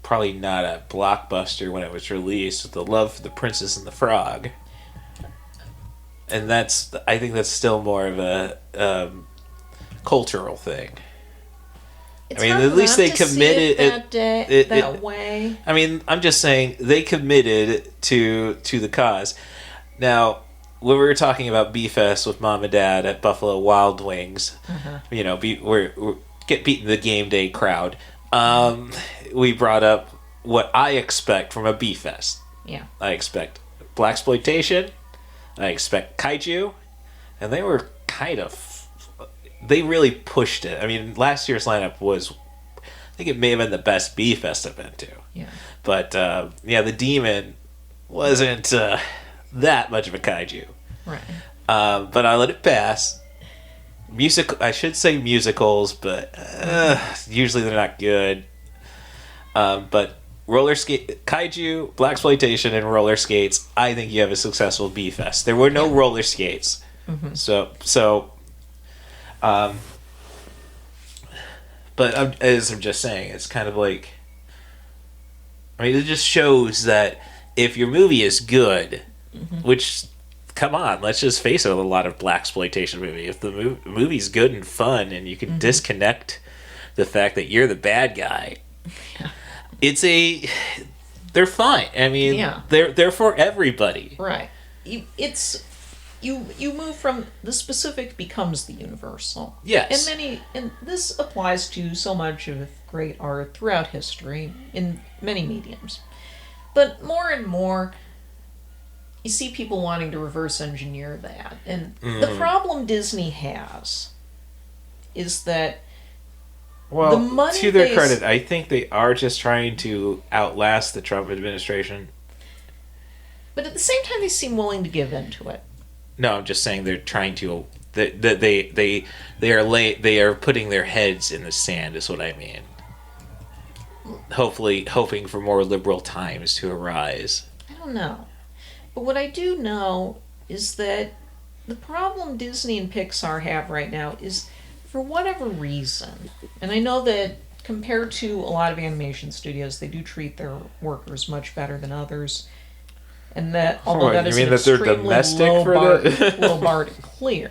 probably not a blockbuster when it was released, with The Love for the Princess and the Frog. And I think that's still more of a cultural thing. It's I mean, hard at least not they to see committed it that way. I mean, I'm just saying they committed to the cause. Now, when we were talking about B-Fest with Mom and Dad at Buffalo Wild Wings, you know, we're get beaten the game day crowd. We brought up what I expect from a B-Fest. Yeah. I expect blaxploitation. I expect kaiju, and they were kind of. They really pushed it. I mean, last year's lineup was, I think it may have been the best B-Fest I've been to. Yeah. But, the Demon wasn't that much of a kaiju. Right. But I let it pass. I should say musicals, but usually they're not good. But kaiju, blaxploitation, and roller skates, I think you have a successful B-Fest. There were no roller skates. Mm-hmm. So but as I'm just saying, it's kind of like, I mean, it just shows that if your movie is good, which, come on, let's just face it, a lot of blaxploitation movie. If the movie's good and fun, and you can disconnect the fact that you're the bad guy, they're fine. I mean, they're for everybody. Right. You move from the specific becomes the universal. Yes. And this applies to so much of great art throughout history in many mediums. But more and more you see people wanting to reverse engineer that. And the problem Disney has is that well, the money to their credit, I think they are just trying to outlast the Trump administration. But at the same time they seem willing to give in to it. No, I'm just saying they're trying to. They are putting their heads in the sand. Is what I mean. Hopefully, hoping for more liberal times to arise. I don't know, but what I do know is that the problem Disney and Pixar have right now is, for whatever reason, and I know that compared to a lot of animation studios, they do treat their workers much better than others. And that, although that is an extremely low bar to clear,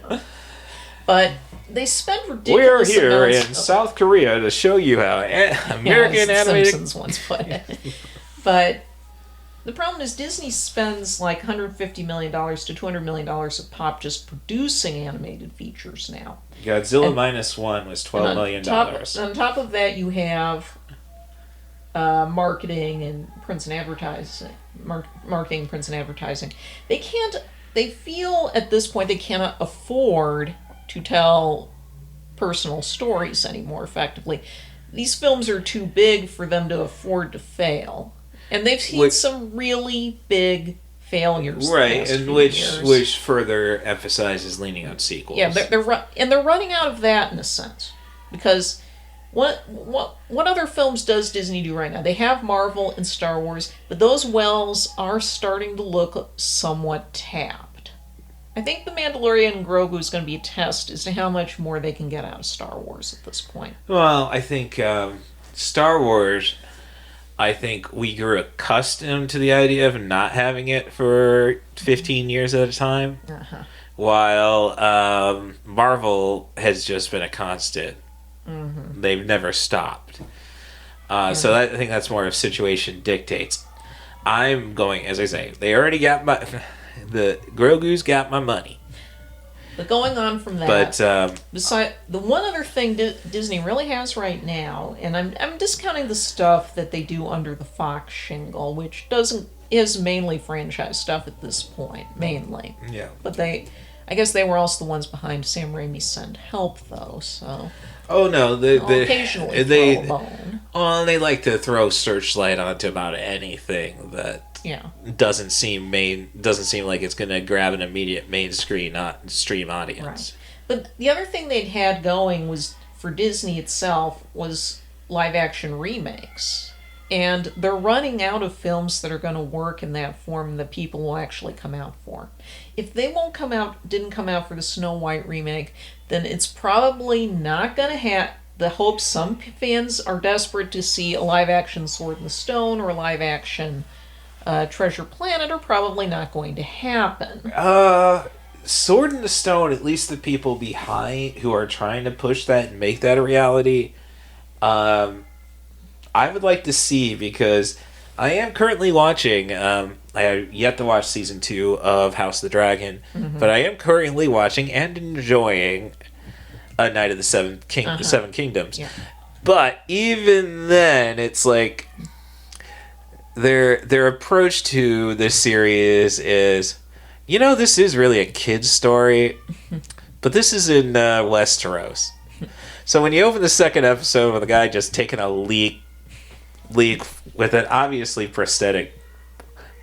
but they spend ridiculous We're here amounts in South Korea to show you how American animated. Simpsons once put it. But the problem is Disney spends like $150 million to $200 million a pop just producing animated features now. Godzilla -1 was $12 million. On top of that, you have marketing and prints and advertising. Marketing, prints, and advertising. They feel at this point they cannot afford to tell personal stories anymore effectively. These films are too big for them to afford to fail. And they've seen some really big failures. Right, and which further emphasizes leaning on sequels. Yeah, they're running out of that in a sense. Because what other films does Disney do right now? They have Marvel and Star Wars, but those wells are starting to look somewhat tapped. I think The Mandalorian and Grogu is going to be a test as to how much more they can get out of Star Wars at this point. Well, I think Star Wars, I think we grew accustomed to the idea of not having it for 15 years at a time, while Marvel has just been a constant. Mm-hmm. They've never stopped. So I think that's more of situation dictates. I'm going, as I say, they already got the Grogu's got my money. But going on from that, beside the one other thing Disney really has right now, and I'm discounting the stuff that they do under the Fox shingle, which is mainly franchise stuff at this point, mainly. Yeah. But I guess they were also the ones behind Sam Raimi's Send Help, though, so... Oh no, They'll occasionally throw a bone. Oh, they like to throw Searchlight onto about anything that doesn't seem like it's going to grab an immediate mainstream stream audience. Right. But the other thing they'd had going was, for Disney itself, was live-action remakes. And they're running out of films that are going to work in that form that people will actually come out for. If they didn't come out for the Snow White remake, then it's probably not going to have the hope. Some fans are desperate to see a live-action Sword in the Stone or a live-action Treasure Planet are probably not going to happen. Sword in the Stone, at least the people behind who are trying to push that and make that a reality, I would like to see, because I am currently watching, I have yet to watch season 2 of House of the Dragon, but I am currently watching and enjoying A Night of the Seven Kingdoms. Yeah. But even then, it's like their approach to this series is, this is really a kid's story, but this is in Westeros. So when you open the second episode with a guy just taking a leak with an obviously prosthetic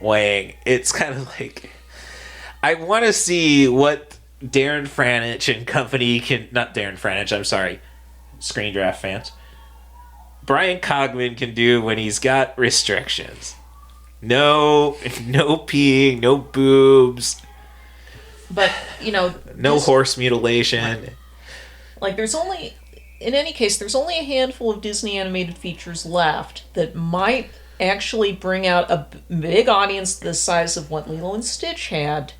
wang, it's kind of like, I want to see what Darren Franich and company not Darren Franich, I'm sorry, Screen Draft fans, Brian Cogman can do when he's got restrictions. No peeing, no boobs. But, no horse mutilation. Like, in any case, there's only a handful of Disney animated features left that might actually bring out a big audience the size of what Lilo and Stitch had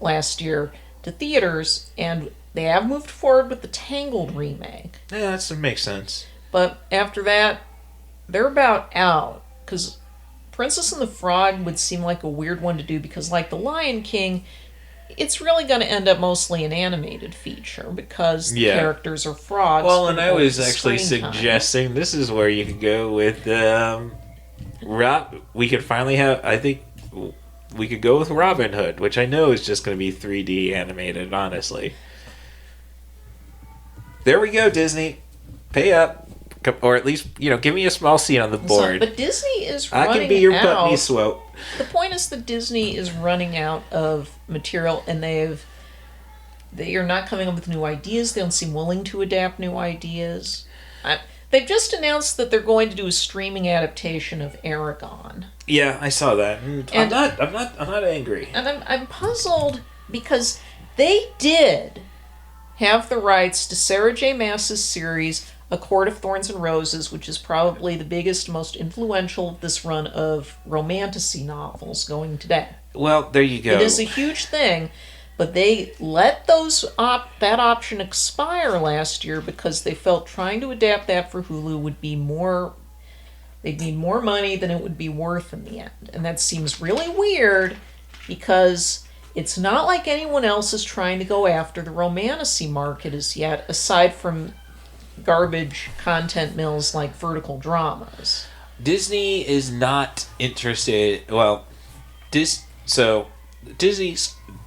last year to theaters, and they have moved forward with the Tangled remake. Yeah, that makes sense. But after that, they're about out, because Princess and the Frog would seem like a weird one to do, because like The Lion King, it's really going to end up mostly an animated feature because the characters are frogs. Well, and I was actually suggesting this is where you could go with we could finally have, I think we could go with Robin Hood, which I know is just going to be 3D animated, honestly. There we go, Disney. Pay up. Or at least, give me a small seat on the board. But Disney is running out. I can be your Putney Swope. The point is that Disney is running out of material, and they are not coming up with new ideas. They don't seem willing to adapt new ideas. They've just announced that they're going to do a streaming adaptation of Aragon. Yeah, I saw that. I'm not angry. And I'm puzzled because they did have the rights to Sarah J. Maas's series A Court of Thorns and Roses, which is probably the biggest, most influential of this run of romantasy novels going today. Well, there you go. It is a huge thing, but they let that option expire last year because they felt trying to adapt that for Hulu would be they'd need more money than it would be worth in the end. And that seems really weird because it's not like anyone else is trying to go after the romantasy market as yet, aside from garbage content mills like Vertical Dramas. Disney is not interested. Well, Disney's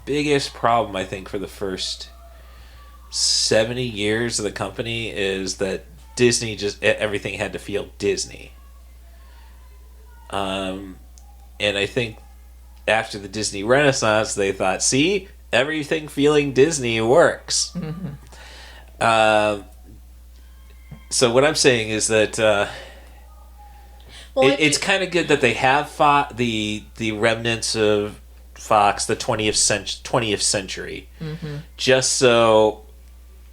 biggest problem, I think, for the first 70 years of the company is that Disney everything had to feel Disney. And I think after the Disney Renaissance, they thought, see, everything feeling Disney works. Mm-hmm. So what I'm saying is that it's kind of good that they have the remnants of Fox, the 20th century, mm-hmm. just so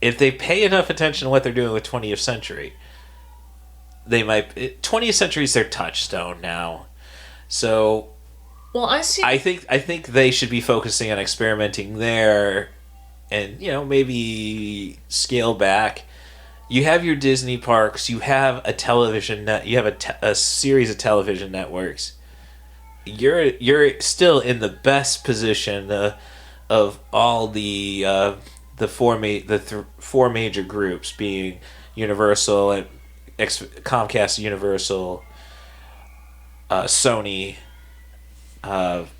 if they pay enough attention to what they're doing with 20th century, they might. 20th century is their touchstone now, so. Well, I see. I think they should be focusing on experimenting there, and maybe scale back. You have your Disney parks. You have a television net. You have a series of television networks. You're still in the best position of all the four major groups, being Universal and Comcast, Universal, Sony, Netflix,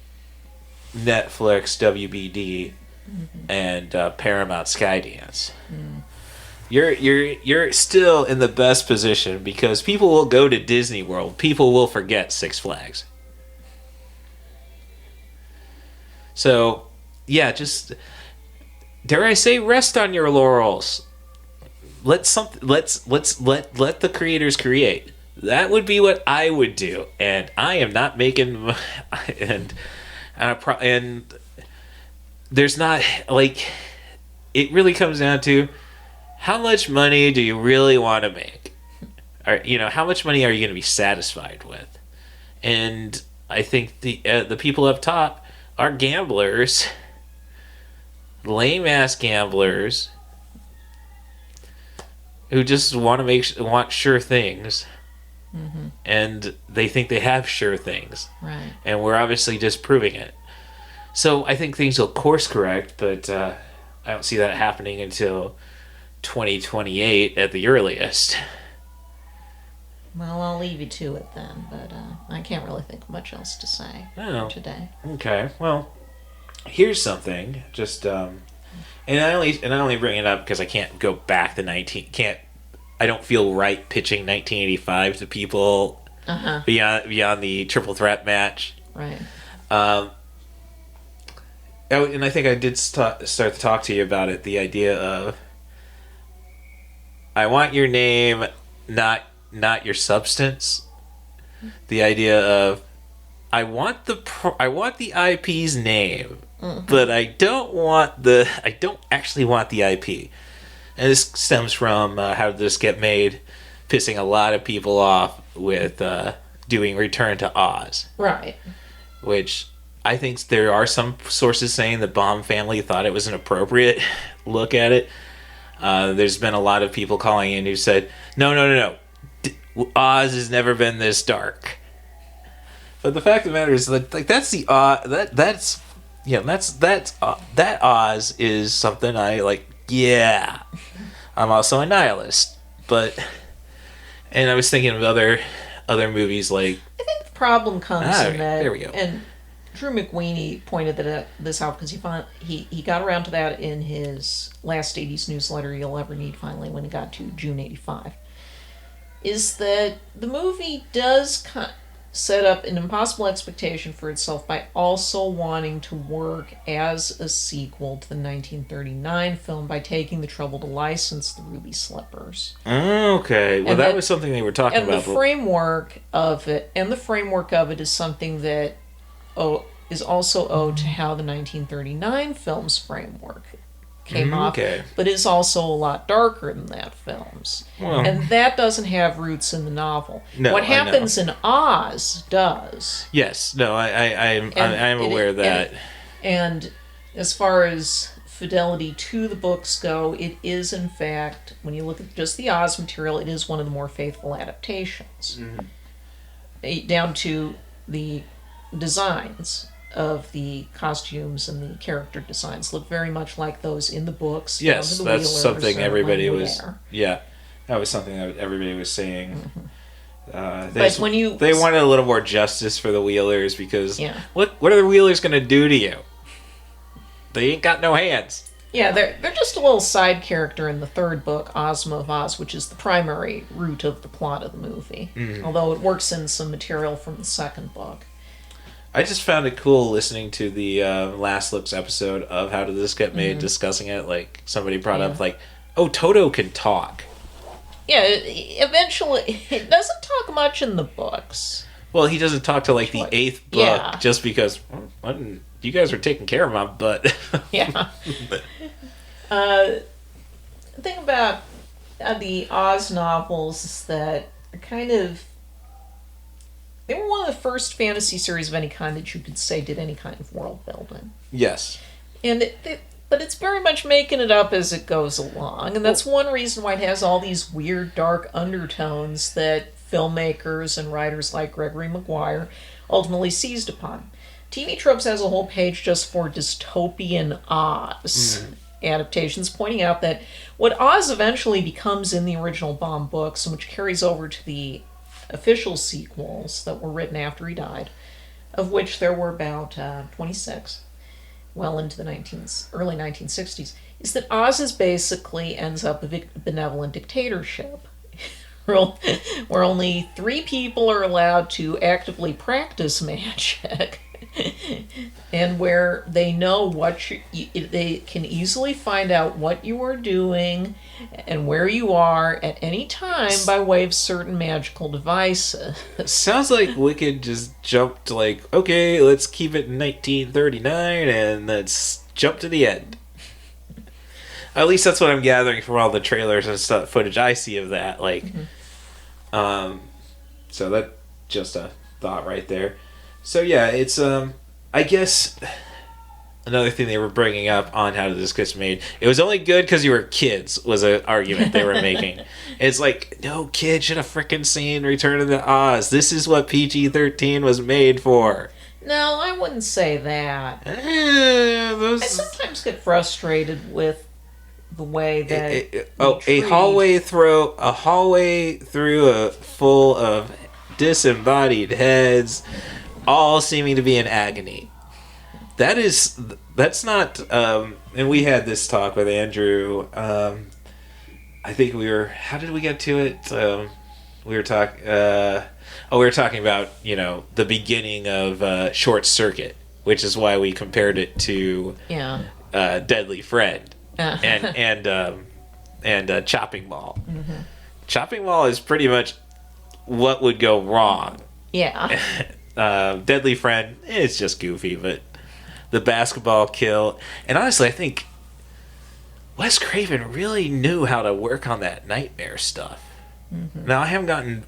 WBD. and Paramount Skydance. You're still in the best position because people will go to Disney World. People will forget Six Flags. So, yeah, just dare I say, rest on your laurels. Let the creators create. That would be what I would do, and I am not making and there's not like it really comes down to how much money do you really want to make, or how much money are you going to be satisfied with? And I think the people up top are gamblers, lame ass gamblers who just want sure things. And they think they have sure things. Right. And we're obviously disproving it. So I think things will course correct, but I don't see that happening until 2028 at the earliest. Well, I'll leave you to it then, but I can't really think of much else to say today. Okay. Well, here's something. Just and I only bring it up because I can't go back to I don't feel right pitching 1985 to people beyond the triple threat match. Right. And I think I did start to talk to you about it. The idea of I want your name, not your substance. The idea of I want the IP's name, but I don't actually want the IP. And this stems from How Did This Get Made, pissing a lot of people off with doing Return to Oz. Right. Which I think there are some sources saying the Baum family thought it was an appropriate look at it. There's been a lot of people calling in who said, no. Oz has never been this dark. But the fact of the matter is that that's the that Oz is something I like. Yeah, I'm also a nihilist, and I was thinking of other movies like. I think the problem comes in that. There we go. And Drew McWeeny pointed this out because he got around to that in his last '80s newsletter you'll ever need. Finally, when he got to June '85, is that the movie does set up an impossible expectation for itself by also wanting to work as a sequel to the 1939 film by taking the trouble to license the Ruby Slippers. Okay, well that was something they were talking about. And the framework of it is something that is also owed to how the 1939 film's framework came off, but is also a lot darker than that film's. Well, and that doesn't have roots in the novel. No, what happens in Oz does. Yes, no, I'm aware of that. And as far as fidelity to the books go, it is in fact, when you look at just the Oz material, it is one of the more faithful adaptations. Down to the designs of the costumes and the character designs look very much like those in the books. Yes, that's something everybody was. Yeah, that was something that everybody was saying. But when they wanted a little more justice for the Wheelers because what are the Wheelers going to do to you? They ain't got no hands. Yeah, they're just a little side character in the third book, Ozma of Oz, which is the primary root of the plot of the movie. Although it works in some material from the second book. I just found it cool listening to the Last Looks episode of How Did This Get Made, discussing it. Like, somebody brought up, like, oh, Toto can talk. Yeah, eventually, it doesn't talk much in the books. Well, he doesn't talk to, like, the 8th book, just because you guys are taking care of my butt. Yeah. The thing about the Oz novels is that they're kind of... They were one of the first fantasy series of any kind that you could say did any kind of world building. Yes. But it's very much making it up as it goes along. And that's one reason why it has all these weird, dark undertones that filmmakers and writers like Gregory Maguire ultimately seized upon. TV Tropes has a whole page just for dystopian Oz adaptations, pointing out that what Oz eventually becomes in the original Baum books, and which carries over to the official sequels that were written after he died, of which there were about 26, well into the early 1960s, is that Oz basically ends up a benevolent dictatorship. Where only 3 people are allowed to actively practice magic, and where they know they can easily find out what you are doing and where you are at any time by way of certain magical devices. Sounds like Wicked just jumped like, okay, let's keep it in 1939 and let's jump to the end. At least that's what I'm gathering from all the trailers and stuff, footage I see of that. Like, so that just a thought right there. So yeah, it's I guess another thing they were bringing up on how this gets made. It was only good because you were kids was an argument they were making. It's like, no kid should have freaking seen Return of the Oz. This is what PG-13 was made for. No, I wouldn't say that. I sometimes get frustrated with the way that a hallway through a full of disembodied heads, all seeming to be in agony. That's not. And we had this talk with Andrew. I think we were. How did we get to it? We were talking. We were talking about the beginning of Short Circuit, which is why we compared it to Deadly Friend. and Chopping Mall. Mm-hmm. Chopping Mall is pretty much what would go wrong. Yeah. Deadly Friend, it's just goofy, but the basketball kill. And honestly, I think Wes Craven really knew how to work on that nightmare stuff. Mm-hmm. Now, I haven't gotten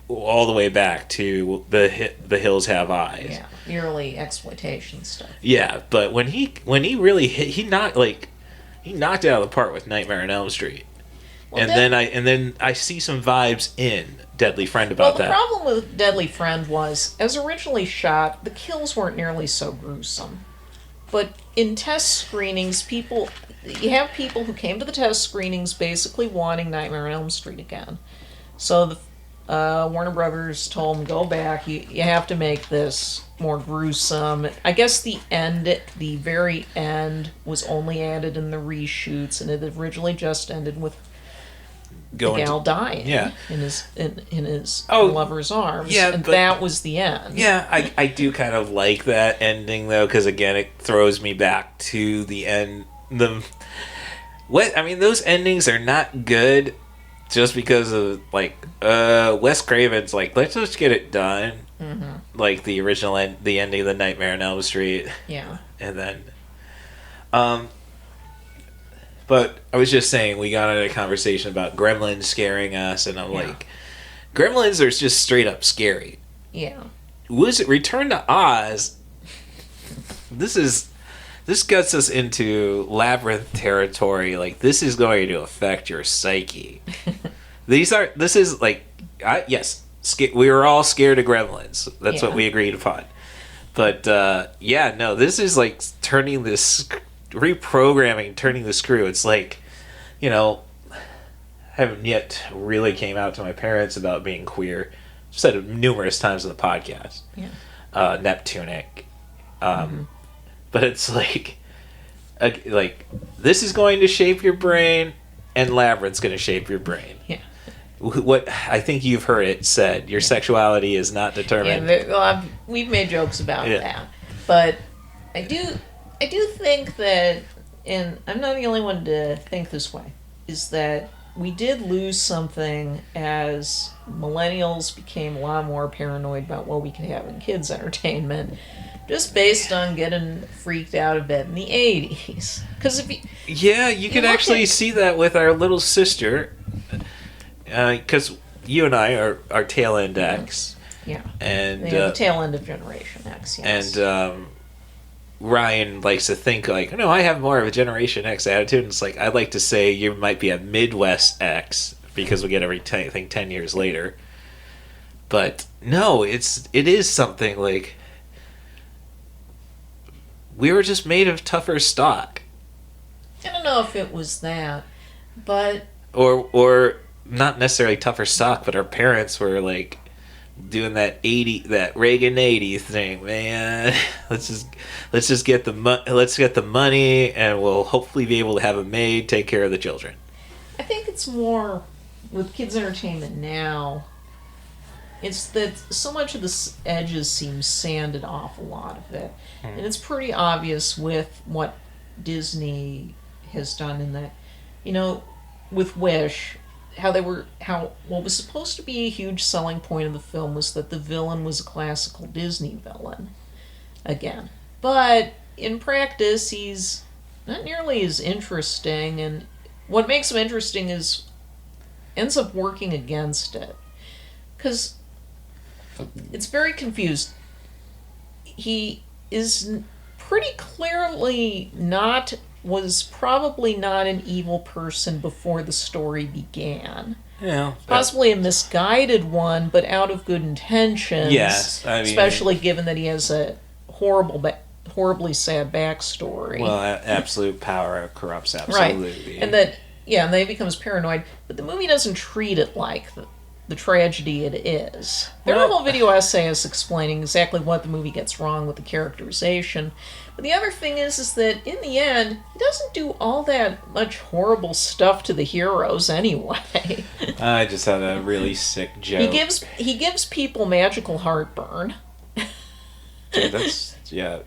all the way back to the Hills Have Eyes. Yeah, early exploitation stuff. Yeah, but when he really hit, he knocked it out of the park with Nightmare on Elm Street. Well, and then I see some vibes in Deadly Friend about that. Well, the problem with Deadly Friend was, as originally shot, the kills weren't nearly so gruesome. But in test screenings, you have people who came to the test screenings basically wanting Nightmare on Elm Street again. So the Warner Brothers told them, go back, you have to make this more gruesome. I guess the very end was only added in the reshoots, and it originally just ended with the gal dying in his lover's arms, and that was the end. Yeah, I do kind of like that ending though, because again, it throws me back to the end. Those endings are not good. Just because of Wes Craven's let's just get it done, like the original the ending of the Nightmare on Elm Street. Yeah, and then, but I was just saying we got into a conversation about Gremlins scaring us, and I'm like, Gremlins are just straight up scary. Yeah, Was it Return to Oz? This gets us into labyrinth territory. Like, this is going to affect your psyche. We were all scared of Gremlins. That's what we agreed upon. But, this is like turning the screw. It's like, haven't yet really came out to my parents about being queer. I've said it numerous times on the podcast. Yeah. Neptunic. But it's like this is going to shape your brain, and Labyrinth's going to shape your brain. Yeah. What I think you've heard it said, your sexuality is not determined. Yeah, we've made jokes about that, but I do think that, and I'm not the only one to think this way, is that we did lose something as millennials became a lot more paranoid about what we could have in kids' entertainment. Just based on getting freaked out of bed in the 80s. Because you could actually see that with our little sister. Because you and I are tail end X. Yeah. And the tail end of Generation X, yes. And Ryan likes to think no, I have more of a Generation X attitude. And it's like, I'd like to say you might be a Midwest X, because we get everything 10 years later. But no, it is something like, we were just made of tougher stock. I don't know if it was that, but... Or not necessarily tougher stock, but our parents were doing that Reagan 80 thing, man. let's just get the money, and we'll hopefully be able to have a maid take care of the children. I think it's more with kids' entertainment now. It's that so much of the edges seem sanded off, a lot of it, and it's pretty obvious with what Disney has done in that, with Wish, how what was supposed to be a huge selling point of the film was that the villain was a classical Disney villain again, but in practice he's not nearly as interesting, and what makes him interesting ends up working against it, because it's very confused. He is pretty clearly was probably not an evil person before the story began. Yeah, possibly a misguided one, but out of good intentions. Yes, I mean, especially given that he has a horribly sad backstory. Well, absolute power corrupts absolutely, right? And then he becomes paranoid. But the movie doesn't treat it like the tragedy it is. There are a whole video essayists explaining exactly what the movie gets wrong with the characterization. But the other thing is that in the end, he doesn't do all that much horrible stuff to the heroes anyway. I just had a really sick joke. He gives people magical heartburn. That's yeah.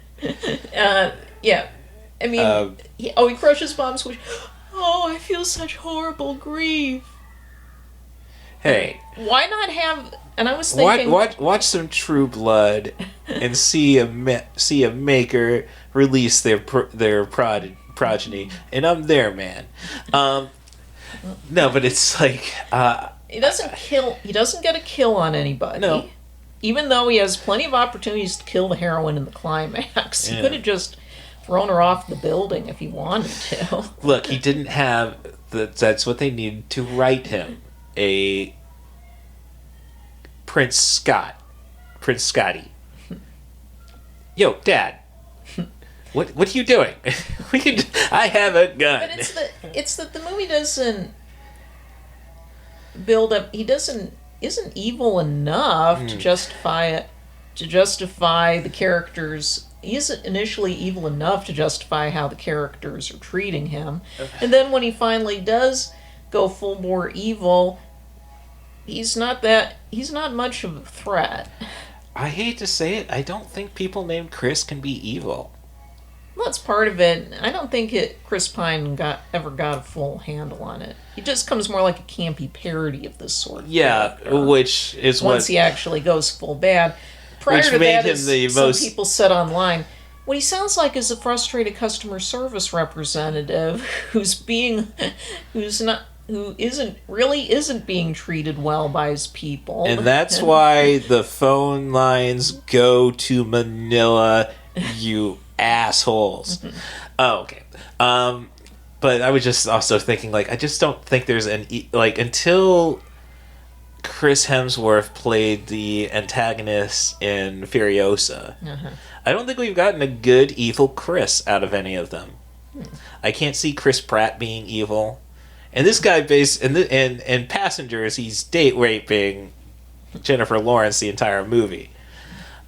Yeah. I mean, he crushes Mom's wish. Oh, I feel such horrible grief. Hey, why not have? And I was thinking, watch some True Blood and see a maker release their progeny, and I'm there, man. No, but it's like he doesn't kill. He doesn't get a kill on anybody. No, even though he has plenty of opportunities to kill the heroine in the climax. He could have just thrown her off the building if he wanted to. Look, he didn't have. That's what they needed to write him. A Prince Scotty. Yo, Dad, what are you doing? I have a gun. But it's that the movie doesn't build up. He isn't evil enough to justify it. To justify the characters. He isn't initially evil enough to justify how the characters are treating him. And then when he finally does go full bore evil, he's not much of a threat. I hate to say it, I don't think people named Chris can be evil. Well, that's part of it. I don't think Chris Pine ever got a full handle on it. He just comes more like a campy parody of this sort of character, which is once he actually goes full bad. Prior to that, some people said online, what he sounds like is a frustrated customer service representative who isn't being treated well by his people. And that's why the phone lines go to Manila, you assholes. Oh, okay. But I was just also thinking, I just don't think there's until Chris Hemsworth played the antagonist in Furiosa. I don't think we've gotten a good evil Chris out of any of them. I can't see Chris Pratt being evil. And this guy, in Passengers, he's date raping Jennifer Lawrence the entire movie.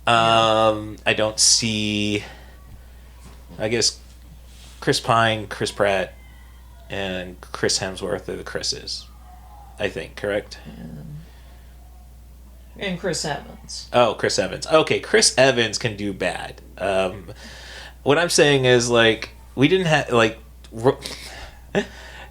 I don't see. I guess Chris Pine, Chris Pratt, and Chris Hemsworth are the Chris's. I think, correct? And Chris Evans. Oh, Chris Evans. Okay, Chris Evans can do bad. What I'm saying is, we didn't have,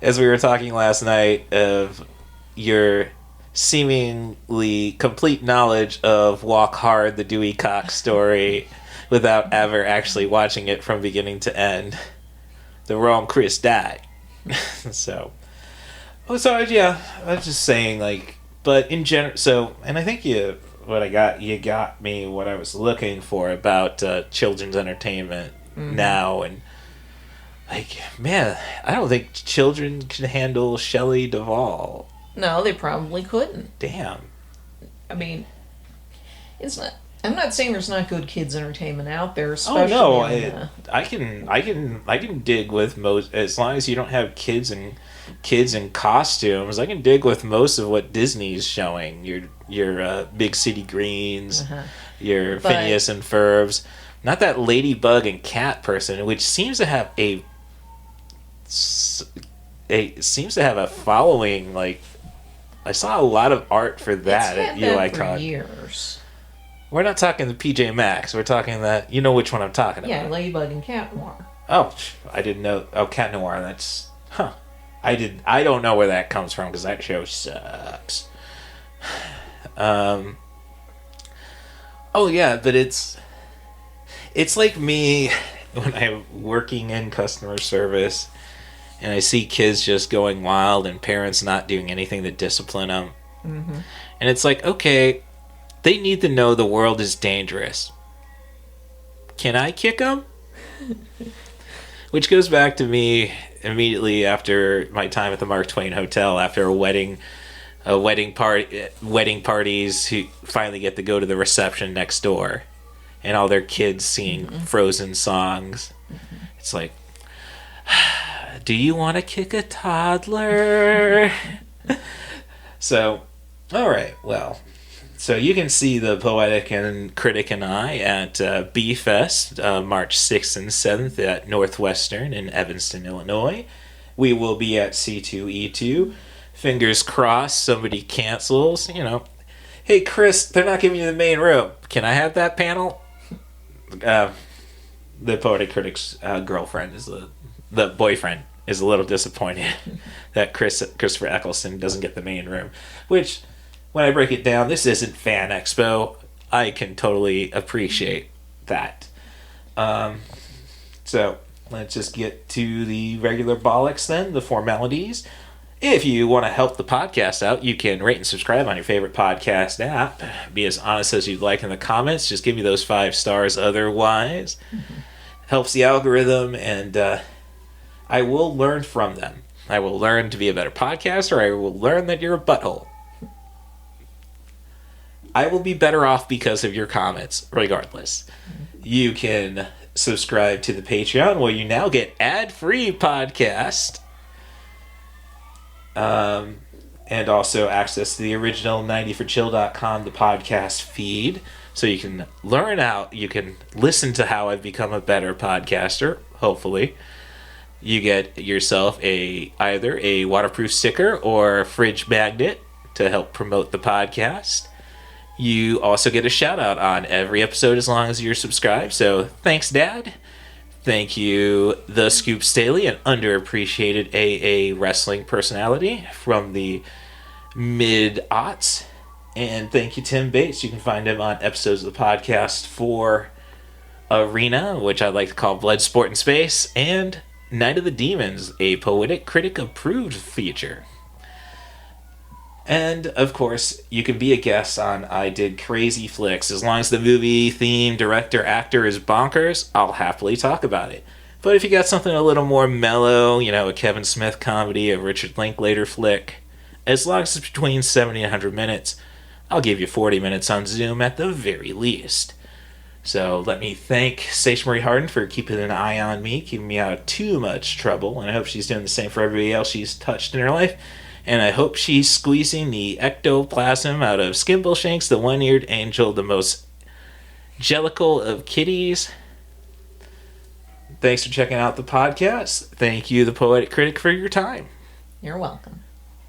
as we were talking last night, of your seemingly complete knowledge of Walk Hard, the Dewey Cox story, without ever actually watching it from beginning to end. The wrong Chris died. So I was just saying, but in general, and I think you got me what I was looking for about children's entertainment now, and man, I don't think children can handle Shelley Duvall. No, they probably couldn't. Damn. I mean, it's not. I'm not saying there's not good kids entertainment out there, Oh especially no, on, I can dig with most, as long as you don't have kids in costumes. I can dig with most of what Disney's showing. Your Big City Greens, your But- Phineas and Ferbs. Not that ladybug and cat person, which seems to have a following. Like, I saw a lot of art for that it's at had that UICon. for years. We're not talking the PJ Maxx. We're talking that, you know which one I'm talking about. Yeah, Ladybug and Cat Noir. Oh, I didn't know. Oh, Cat Noir. That's I don't know where that comes from because that show sucks. Oh yeah, but it's like me when I'm working in customer service and I see kids just going wild and parents not doing anything to discipline them. Mm-hmm. And it's like, okay, they need to know the world is dangerous. Can I kick them? Which goes back to me immediately after my time at the Mark Twain Hotel, after a wedding parties who finally get to go to the reception next door, and all their kids singing Frozen songs. It's like, do you want to kick a toddler? So, all right, well. So you can see the Poetic and Critic and I at B-Fest, March 6th and 7th at Northwestern in Evanston, Illinois. We will be at C2E2. Fingers crossed somebody cancels, Hey, Chris, they're not giving you the main room. Can I have that panel? The Poetic Critic's girlfriend the boyfriend is a little disappointed that Christopher Eccleston doesn't get the main room, which... When I break it down, this isn't Fan Expo. I can totally appreciate that. So, let's just get to the regular bollocks then, the formalities. If you want to help the podcast out, you can rate and subscribe on your favorite podcast app. Be as honest as you'd like in the comments. Just give me those 5 stars otherwise. Helps the algorithm, and I will learn from them. I will learn to be a better podcaster. I will learn that you're a butthole. I will be better off because of your comments, regardless. You can subscribe to the Patreon, where you now get ad-free podcast. And also access to the original 90forchill.com, the podcast feed. So you can you can listen to how I've become a better podcaster, hopefully. You get yourself either a waterproof sticker or a fridge magnet to help promote the podcast. You also get a shout out on every episode as long as you're subscribed. So thanks, Dad. Thank you, The Scoop Staley, an underappreciated AA wrestling personality from the mid-aughts. And thank you, Tim Bates. You can find him on episodes of the podcast for Arena, which I like to call Blood, Sport, and Space, and Night of the Demons, a Poetic Critic approved feature. And, of course, you can be a guest on I Did Crazy Flicks. As long as the movie, theme, director, actor is bonkers, I'll happily talk about it. But if you got something a little more mellow, a Kevin Smith comedy, a Richard Linklater flick, as long as it's between 70 and 100 minutes, I'll give you 40 minutes on Zoom at the very least. So let me thank Stationary Harden for keeping an eye on me, keeping me out of too much trouble, and I hope she's doing the same for everybody else she's touched in her life. And I hope she's squeezing the ectoplasm out of Skimbleshanks, the one-eared angel, the most jellicle of kitties. Thanks for checking out the podcast. Thank you, the Poetic Critic, for your time. You're welcome.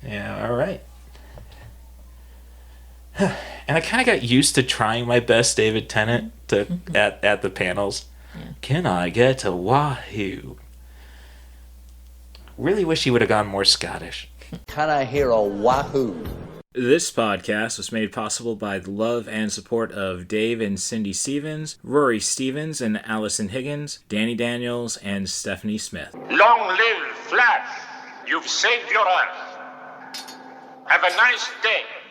Yeah, all right. And I kind of got used to trying my best David Tennant at the panels. Yeah. Can I get to Wahoo? Really wish he would have gone more Scottish. Can I hear a wahoo? This podcast was made possible by the love and support of Dave and Cindy Stevens, Rory Stevens and Allison Higgins, Danny Daniels, and Stephanie Smith. Long live Flash! You've saved your Earth. Have a nice day.